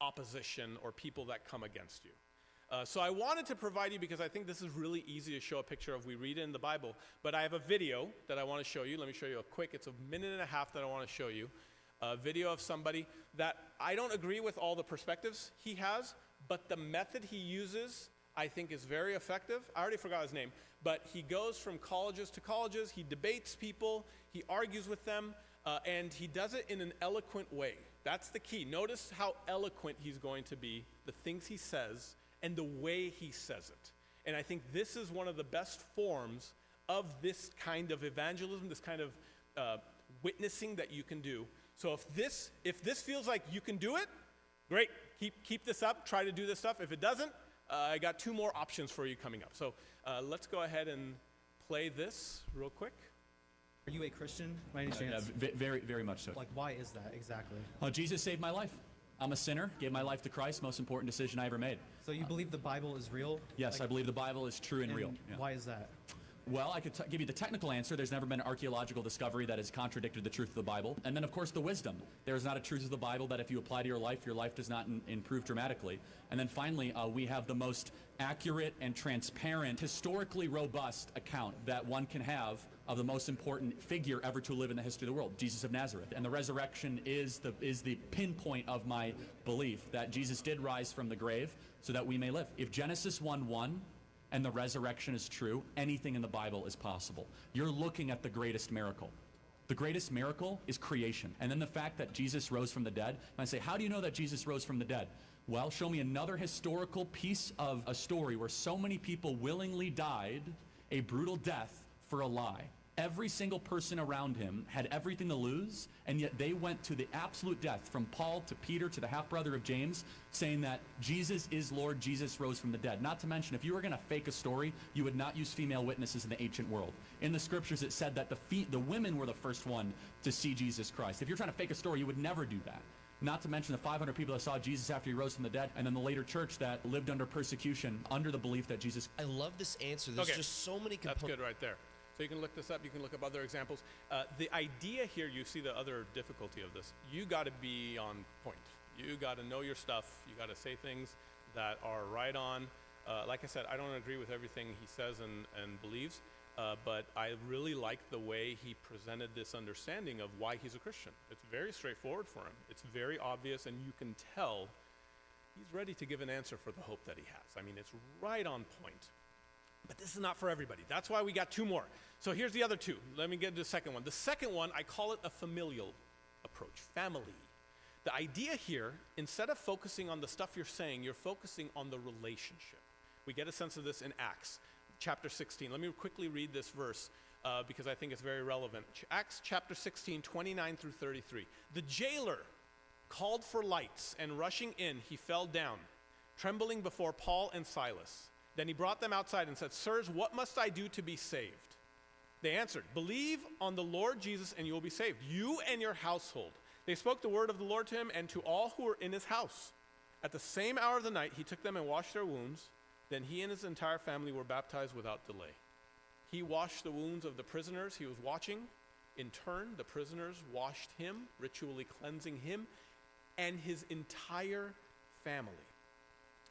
opposition or people that come against you. So I wanted to provide you, because I think this is really easy to show a picture of. We read it in the Bible, but I have a video that I want to show you. Let me show you a quick, it's a minute and a half that I want to show you. A video of somebody that I don't agree with all the perspectives he has, but the method he uses I think is very effective. I already forgot his name, but he goes from colleges to colleges, he debates people, he argues with them, and he does it in an eloquent way. That's the key. Notice how eloquent he's going to be, the things he says, and the way he says it. And I think this is one of the best forms of this kind of evangelism, this kind of witnessing that you can do. So if this feels like you can do it, great. Keep this up. Try to do this stuff. If it doesn't, I got 2 more options for you coming up. So let's go ahead and play this real quick. Are you a Christian by any chance? Very, very much so. Like, why is that exactly? Jesus saved my life. I'm a sinner, gave my life to Christ, most important decision I ever made. So you believe the Bible is real? Yes, I believe the Bible is true and real. Yeah. Why is that? Well, I could give you the technical answer. There's never been an archaeological discovery that has contradicted the truth of the Bible. And then, of course, the wisdom. There is not a truth of the Bible that if you apply to your life does not improve dramatically. And then finally, we have the most accurate and transparent, historically robust account that one can have of the most important figure ever to live in the history of the world, Jesus of Nazareth. And the resurrection is the pinpoint of my belief that Jesus did rise from the grave so that we may live. If Genesis 1:1 and the resurrection is true, anything in the Bible is possible. You're looking at the greatest miracle. The greatest miracle is creation. And then the fact that Jesus rose from the dead. And I say, how do you know that Jesus rose from the dead? Well, show me another historical piece of a story where so many people willingly died a brutal death for a lie. Every single person around him had everything to lose, and yet they went to the absolute death, from Paul to Peter to the half-brother of James, saying that Jesus is Lord, Jesus rose from the dead. Not to mention, if you were going to fake a story, you would not use female witnesses in the ancient world. In the scriptures, it said that the women were the first one to see Jesus Christ. If you're trying to fake a story, you would never do that. Not to mention the 500 people that saw Jesus after he rose from the dead, and then the later church that lived under persecution under the belief that Jesus... I love this answer. There's Okay. just so many That's components. good right there. So you can look this up. You can look up other examples. The idea here, you see the other difficulty of this. You got to be on point. You got to know your stuff. You got to say things that are right on. Like I said, I don't agree with everything he says and believes, but I really like the way he presented this understanding of why he's a Christian. It's very straightforward for him. It's very obvious, and you can tell he's ready to give an answer for the hope that he has. I mean, it's right on point. But this is not for everybody. That's why we got two more. So here's the other two. Let me get to the second one. The second one, I call it a familial approach, family. The idea here, instead of focusing on the stuff you're saying, you're focusing on the relationship. We get a sense of this in Acts chapter 16. Let me quickly read this verse because I think it's very relevant. Acts chapter 16, 29 through 33. The jailer called for lights, and rushing in, he fell down, trembling before Paul and Silas. Then he brought them outside and said, "Sirs, what must I do to be saved?" They answered, "Believe on the Lord Jesus and you will be saved, you and your household." They spoke the word of the Lord to him and to all who were in his house. At the same hour of the night, he took them and washed their wounds. Then he and his entire family were baptized without delay. He washed the wounds of the prisoners he was watching. In turn, the prisoners washed him, ritually cleansing him and his entire family.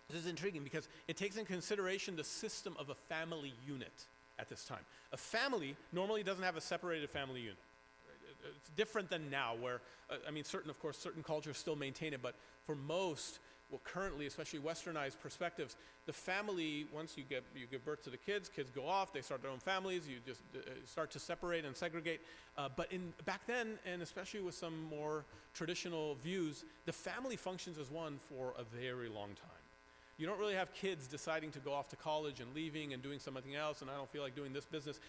This is intriguing because it takes into consideration the system of a family unit at this time. A family normally doesn't have a separated family unit. It's different than now where, certain cultures still maintain it, but for most, currently, especially westernized perspectives, the family, once you give birth to the kids go off, they start their own families, you just start to separate and segregate. But back then, and especially with some more traditional views, the family functions as one for a very long time. You don't really have kids deciding to go off to college and leaving and doing something else, and I don't feel like doing this business.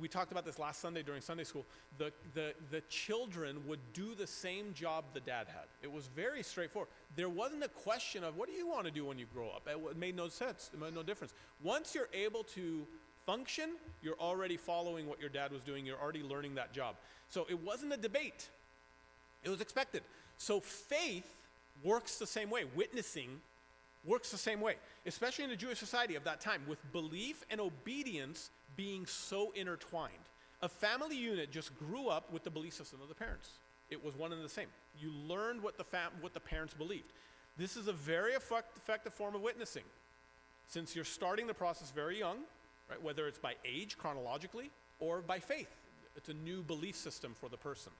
We talked about this last Sunday during Sunday school. The children would do the same job the dad had. It was very straightforward. There wasn't a question of, what do you want to do when you grow up? It made no sense. It made no difference. Once you're able to function, you're already following what your dad was doing. You're already learning that job. So it wasn't a debate. It was expected. So faith works the same way. Witnessing works the same way, especially in the Jewish society of that time, with belief and obedience being so intertwined. A family unit just grew up with the belief system of the parents. It was one and the same. You learned what the parents believed. This is a very effective form of witnessing, since you're starting the process very young, right? Whether it's by age, chronologically, or by faith. It's a new belief system for the person.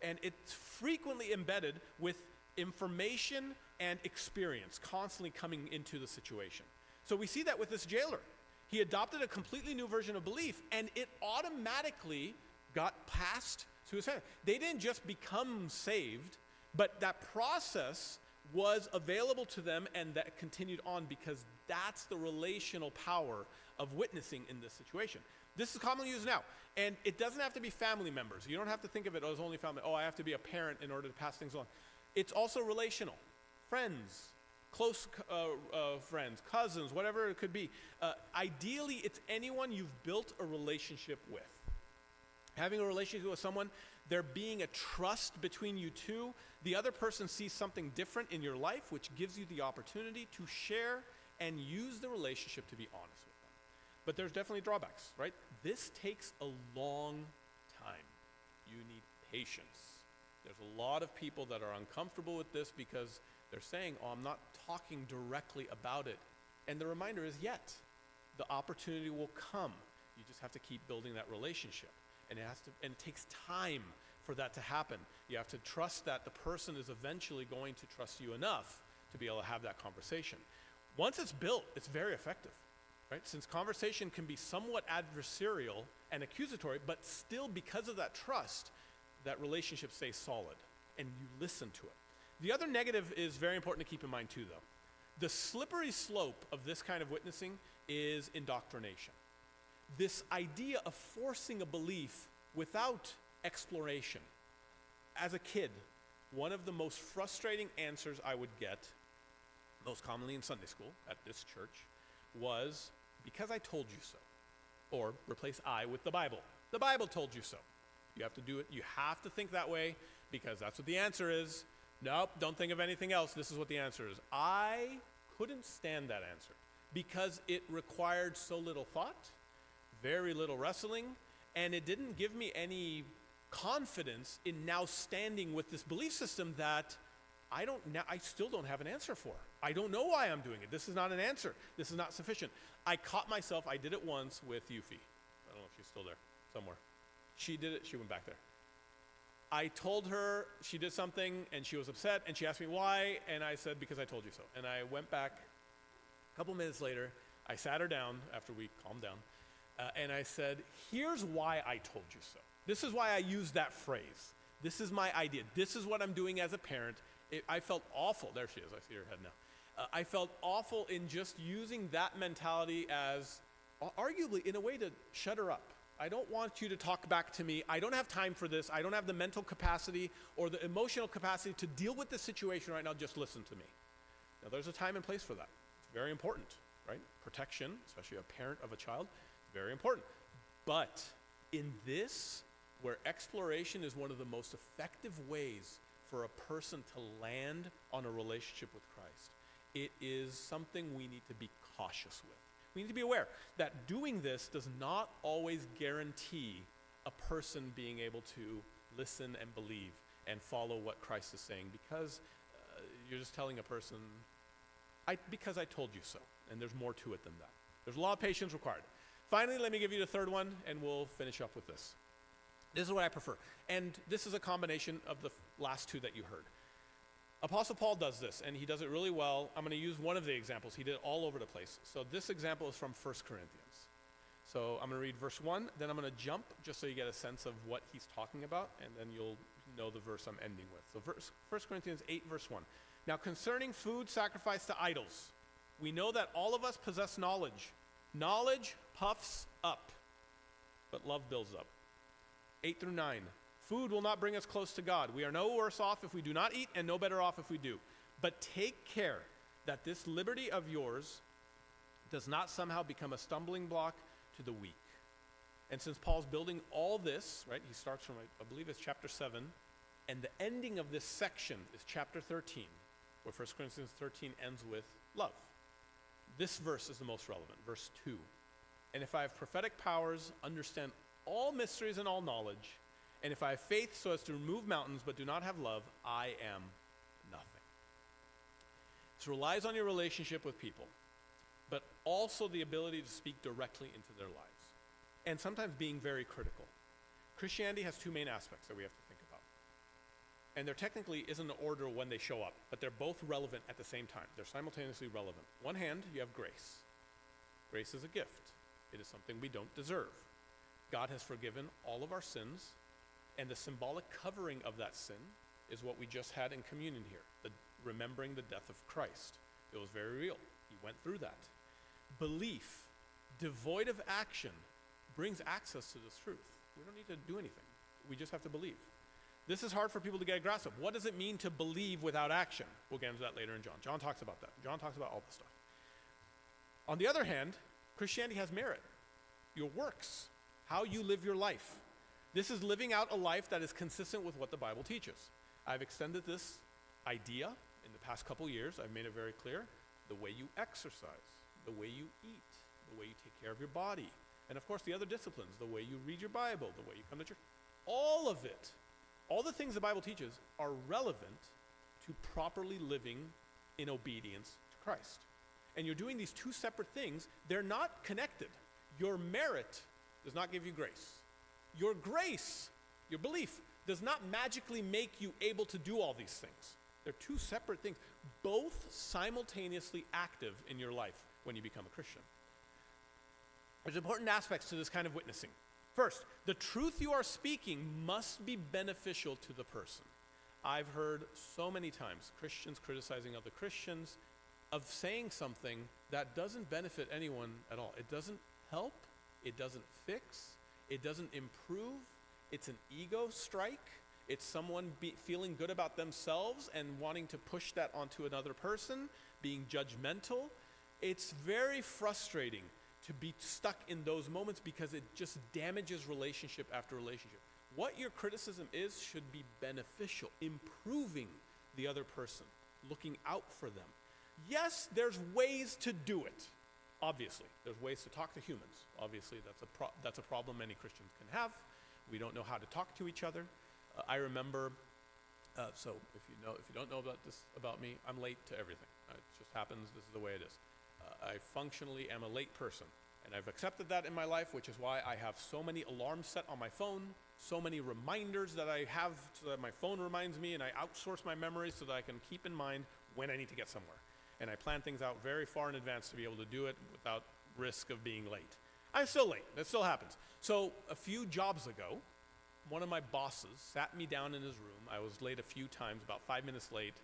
And it's frequently embedded with information and experience constantly coming into the situation. So we see that with this jailer. He adopted a completely new version of belief, and it automatically got passed to his family. They didn't just become saved, but that process was available to them, and that continued on because that's the relational power of witnessing in this situation. This is commonly used now, and it doesn't have to be family members. You don't have to think of it as only family. Oh, I have to be a parent in order to pass things on. It's also relational. Friends, close friends, cousins, whatever it could be. Ideally, it's anyone you've built a relationship with. Having a relationship with someone, there being a trust between you two, the other person sees something different in your life, which gives you the opportunity to share and use the relationship to be honest with them. But there's definitely drawbacks, right? This takes a long time. You need patience. There's a lot of people that are uncomfortable with this because they're saying, oh, I'm not talking directly about it. And the reminder is yet. The opportunity will come. You just have to keep building that relationship. And it takes time for that to happen. You have to trust that the person is eventually going to trust you enough to be able to have that conversation. Once it's built, it's very effective, right? Since conversation can be somewhat adversarial and accusatory, but still because of that trust, that relationship stays solid and you listen to it. The other negative is very important to keep in mind too, though. The slippery slope of this kind of witnessing is indoctrination. This idea of forcing a belief without exploration. As a kid, one of the most frustrating answers I would get, most commonly in Sunday school at this church, was, because I told you so. Or replace I with the Bible. The Bible told you so. You have to do it. You have to think that way because that's what the answer is. Nope, don't think of anything else. This is what the answer is. I couldn't stand that answer because it required so little thought, very little wrestling, and it didn't give me any confidence in now standing with this belief system that I still don't have an answer for. I don't know why I'm doing it. This is not an answer. This is not sufficient. I caught myself. I did it once with Yuffie. I don't know if she's still there somewhere. She did it. She went back there. I told her she did something and she was upset and she asked me why, and I said, because I told you so. And I went back a couple minutes later. I sat her down after we calmed down, and I said, here's why I told you so. This is why I used that phrase. This is my idea. This is what I'm doing as a parent. I felt awful. There she is. I see her head now. I felt awful in just using that mentality as arguably in a way to shut her up. I don't want you to talk back to me. I don't have time for this. I don't have the mental capacity or the emotional capacity to deal with this situation right now. Just listen to me. Now, there's a time and place for that. It's very important, right? Protection, especially a parent of a child, very important. But in this, where exploration is one of the most effective ways for a person to land on a relationship with Christ, it is something we need to be cautious with. We need to be aware that doing this does not always guarantee a person being able to listen and believe and follow what Christ is saying, because you're just telling a person, because I told you so, and there's more to it than that. There's a lot of patience required. Finally, let me give you the third one, and we'll finish up with this. This is what I prefer, and this is a combination of the last two that you heard. Apostle Paul does this, and he does it really well. I'm going to use one of the examples. He did it all over the place. So this example is from 1 Corinthians. So I'm going to read verse 1, then I'm going to jump just so you get a sense of what he's talking about, and then you'll know the verse I'm ending with. So 1 Corinthians 8, verse 1. Now concerning food sacrificed to idols, we know that all of us possess knowledge. Knowledge puffs up, but love builds up. 8 through 9. Food will not bring us close to God. We are no worse off if we do not eat and no better off if we do. But take care that this liberty of yours does not somehow become a stumbling block to the weak. And since Paul's building all this, right, he starts from, I believe it's chapter 7, and the ending of this section is chapter 13, where 1 Corinthians 13 ends with love. This verse is the most relevant, verse 2. And if I have prophetic powers, understand all mysteries and all knowledge, and if I have faith so as to remove mountains but do not have love, I am nothing. This relies on your relationship with people, but also the ability to speak directly into their lives, and sometimes being very critical. Christianity has two main aspects that we have to think about. And there technically isn't an order when they show up, but they're both relevant at the same time. They're simultaneously relevant. One hand, you have grace. Grace is a gift. It is something we don't deserve. God has forgiven all of our sins, and the symbolic covering of that sin is what we just had in communion here, remembering the death of Christ. It was very real. He went through that. Belief, devoid of action, brings access to this truth. We don't need to do anything. We just have to believe. This is hard for people to get a grasp of. What does it mean to believe without action? We'll get into that later in John. John talks about that. John talks about all this stuff. On the other hand, Christianity has merit. Your works, how you live your life. This is living out a life that is consistent with what the Bible teaches. I've extended this idea in the past couple years. I've made it very clear. The way you exercise, the way you eat, the way you take care of your body, and of course the other disciplines, the way you read your Bible, the way you come to church. All of it, all the things the Bible teaches are relevant to properly living in obedience to Christ. And you're doing these two separate things. They're not connected. Your merit does not give you grace. Your grace, your belief, does not magically make you able to do all these things. They're two separate things, both simultaneously active in your life when you become a Christian. There's important aspects to this kind of witnessing. First, the truth you are speaking must be beneficial to the person. I've heard so many times Christians criticizing other Christians of saying something that doesn't benefit anyone at all. It doesn't help, it doesn't fix, it doesn't improve It's an ego strike. It's someone feeling good about themselves and wanting to push that onto another person, being judgmental. It's very frustrating to be stuck in those moments because it just damages relationship after relationship. What your criticism is should be beneficial, improving the other person, looking out for them. Yes, there's ways to do it. Obviously, there's ways to talk to humans. Obviously, that's a problem many Christians can have. We don't know how to talk to each other. I remember, so if you don't know about this about me, I'm late to everything. It just happens. This is the way it is. I functionally am a late person, and I've accepted that in my life, which is why I have so many alarms set on my phone, so many reminders that I have so that my phone reminds me, and I outsource my memories so that I can keep in mind when I need to get somewhere. And I plan things out very far in advance to be able to do it without risk of being late. I'm still late. That still happens. So a few jobs ago, one of my bosses sat me down in his room. I was late a few times, about 5 minutes late,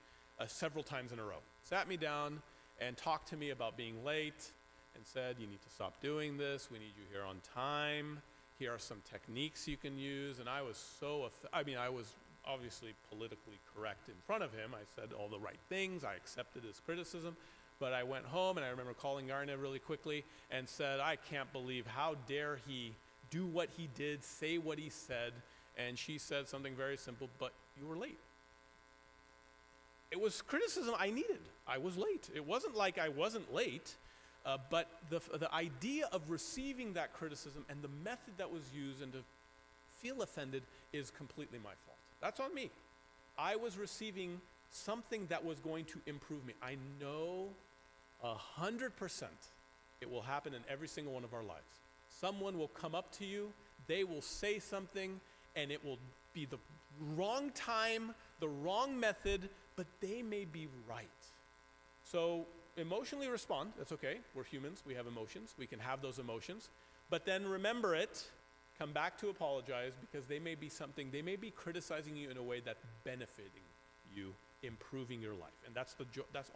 several times in a row. Sat me down and talked to me about being late and said, you need to stop doing this. We need you here on time. Here are some techniques you can use. And I was I was obviously politically correct in front of him. I said all the right things. I accepted his criticism. But I went home and I remember calling Garna really quickly and said, I can't believe how dare he do what he did, say what he said. And she said something very simple, but you were late. It was criticism I needed. I was late. It wasn't like I wasn't late, but the idea of receiving that criticism and the method that was used and to feel offended is completely my fault. That's on me. I was receiving something that was going to improve me. I know 100% it will happen in every single one of our lives. Someone will come up to you, they will say something, and it will be the wrong time, the wrong method, but they may be right. So emotionally respond. That's okay. We're humans. We have emotions. We can have those emotions. But then remember it. Come back to apologize because they may be criticizing you in a way that's benefiting you, improving your life. And that's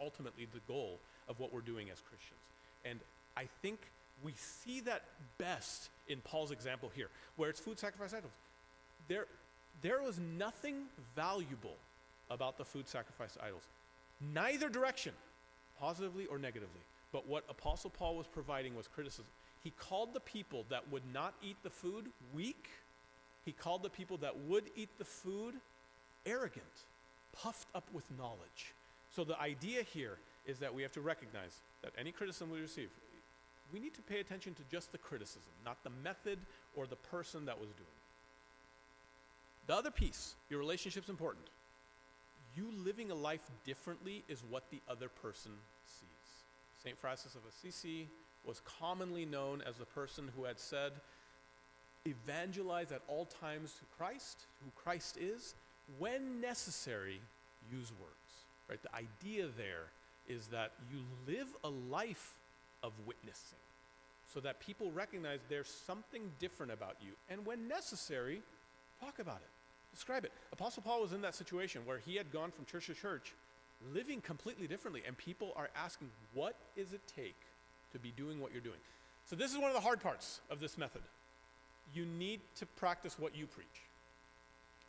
ultimately the goal of what we're doing as Christians. And I think we see that best in Paul's example here, where it's food sacrifice idols. There was nothing valuable about the food sacrifice idols. Neither direction, positively or negatively. But what Apostle Paul was providing was criticism. He called the people that would not eat the food weak. He called the people that would eat the food arrogant, puffed up with knowledge. So the idea here is that we have to recognize that any criticism we receive, we need to pay attention to just the criticism, not the method or the person that was doing it. The other piece, your relationship's important. You living a life differently is what the other person sees. St. Francis of Assisi was commonly known as the person who had said, evangelize at all times to Christ, who Christ is. When necessary, use words. Right? The idea there is that you live a life of witnessing so that people recognize there's something different about you. And when necessary, talk about it. Describe it. Apostle Paul was in that situation where he had gone from church to church, living completely differently, and people are asking, what does it take to be doing what you're doing? So this is one of the hard parts of this method. You need to practice what you preach.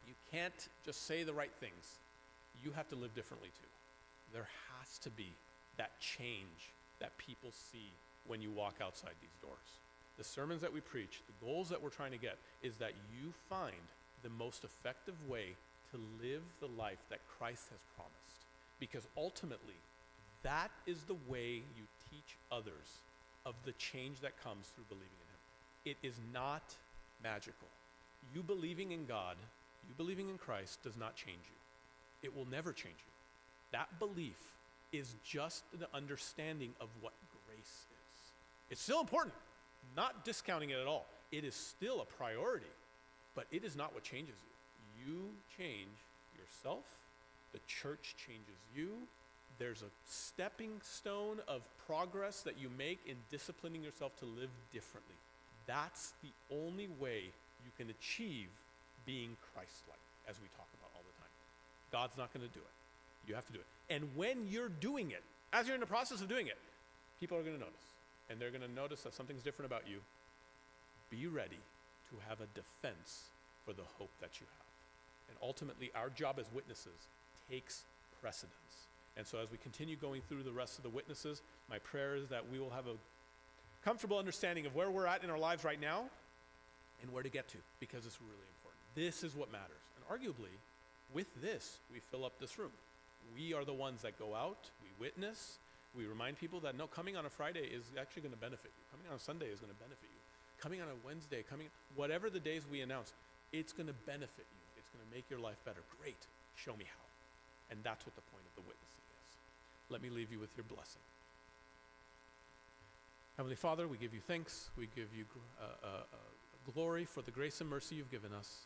You can't just say the right things. You have to live differently too. There has to be that change that people see when you walk outside these doors. The sermons that we preach, the goals that we're trying to get, is that you find the most effective way to live the life that Christ has promised. Because ultimately, that is the way you teach others of the change that comes through believing in him. It is not magical. You believing in God, you believing in Christ does not change you. It will never change you. That belief is just the understanding of what grace is. It's still important, not discounting it at all. It is still a priority, but it is not what changes you. You change yourself, the church changes you. There's a stepping stone of progress that you make in disciplining yourself to live differently. That's the only way you can achieve being Christ-like, as we talk about all the time. God's not going to do it. You have to do it. And when you're doing it, as you're in the process of doing it, people are going to notice. And they're going to notice that something's different about you. Be ready to have a defense for the hope that you have. And ultimately, our job as witnesses takes precedence. And so as we continue going through the rest of the witnesses, my prayer is that we will have a comfortable understanding of where we're at in our lives right now and where to get to, because it's really important. This is what matters. And arguably, with this, we fill up this room. We are the ones that go out, we witness, we remind people that no, coming on a Friday is actually going to benefit you. Coming on a Sunday is going to benefit you. Coming on a Wednesday, whatever the days we announce, it's going to benefit you. It's going to make your life better. Great. Show me how. And that's what the point of the witnessing is. Let me leave you with your blessing. Heavenly Father, we give you thanks. We give you glory for the grace and mercy you've given us,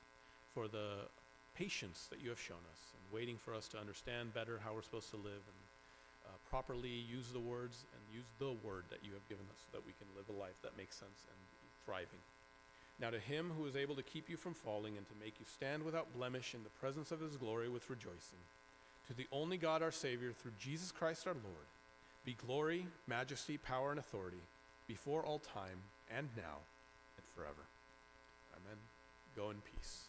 for the patience that you have shown us, and waiting for us to understand better how we're supposed to live and properly use the words and use the word that you have given us so that we can live a life that makes sense and be thriving. Now to him who is able to keep you from falling and to make you stand without blemish in the presence of his glory with rejoicing, to the only God our Savior through Jesus Christ our Lord, be glory, majesty, power, and authority before all time and now and forever. Amen. Go in peace.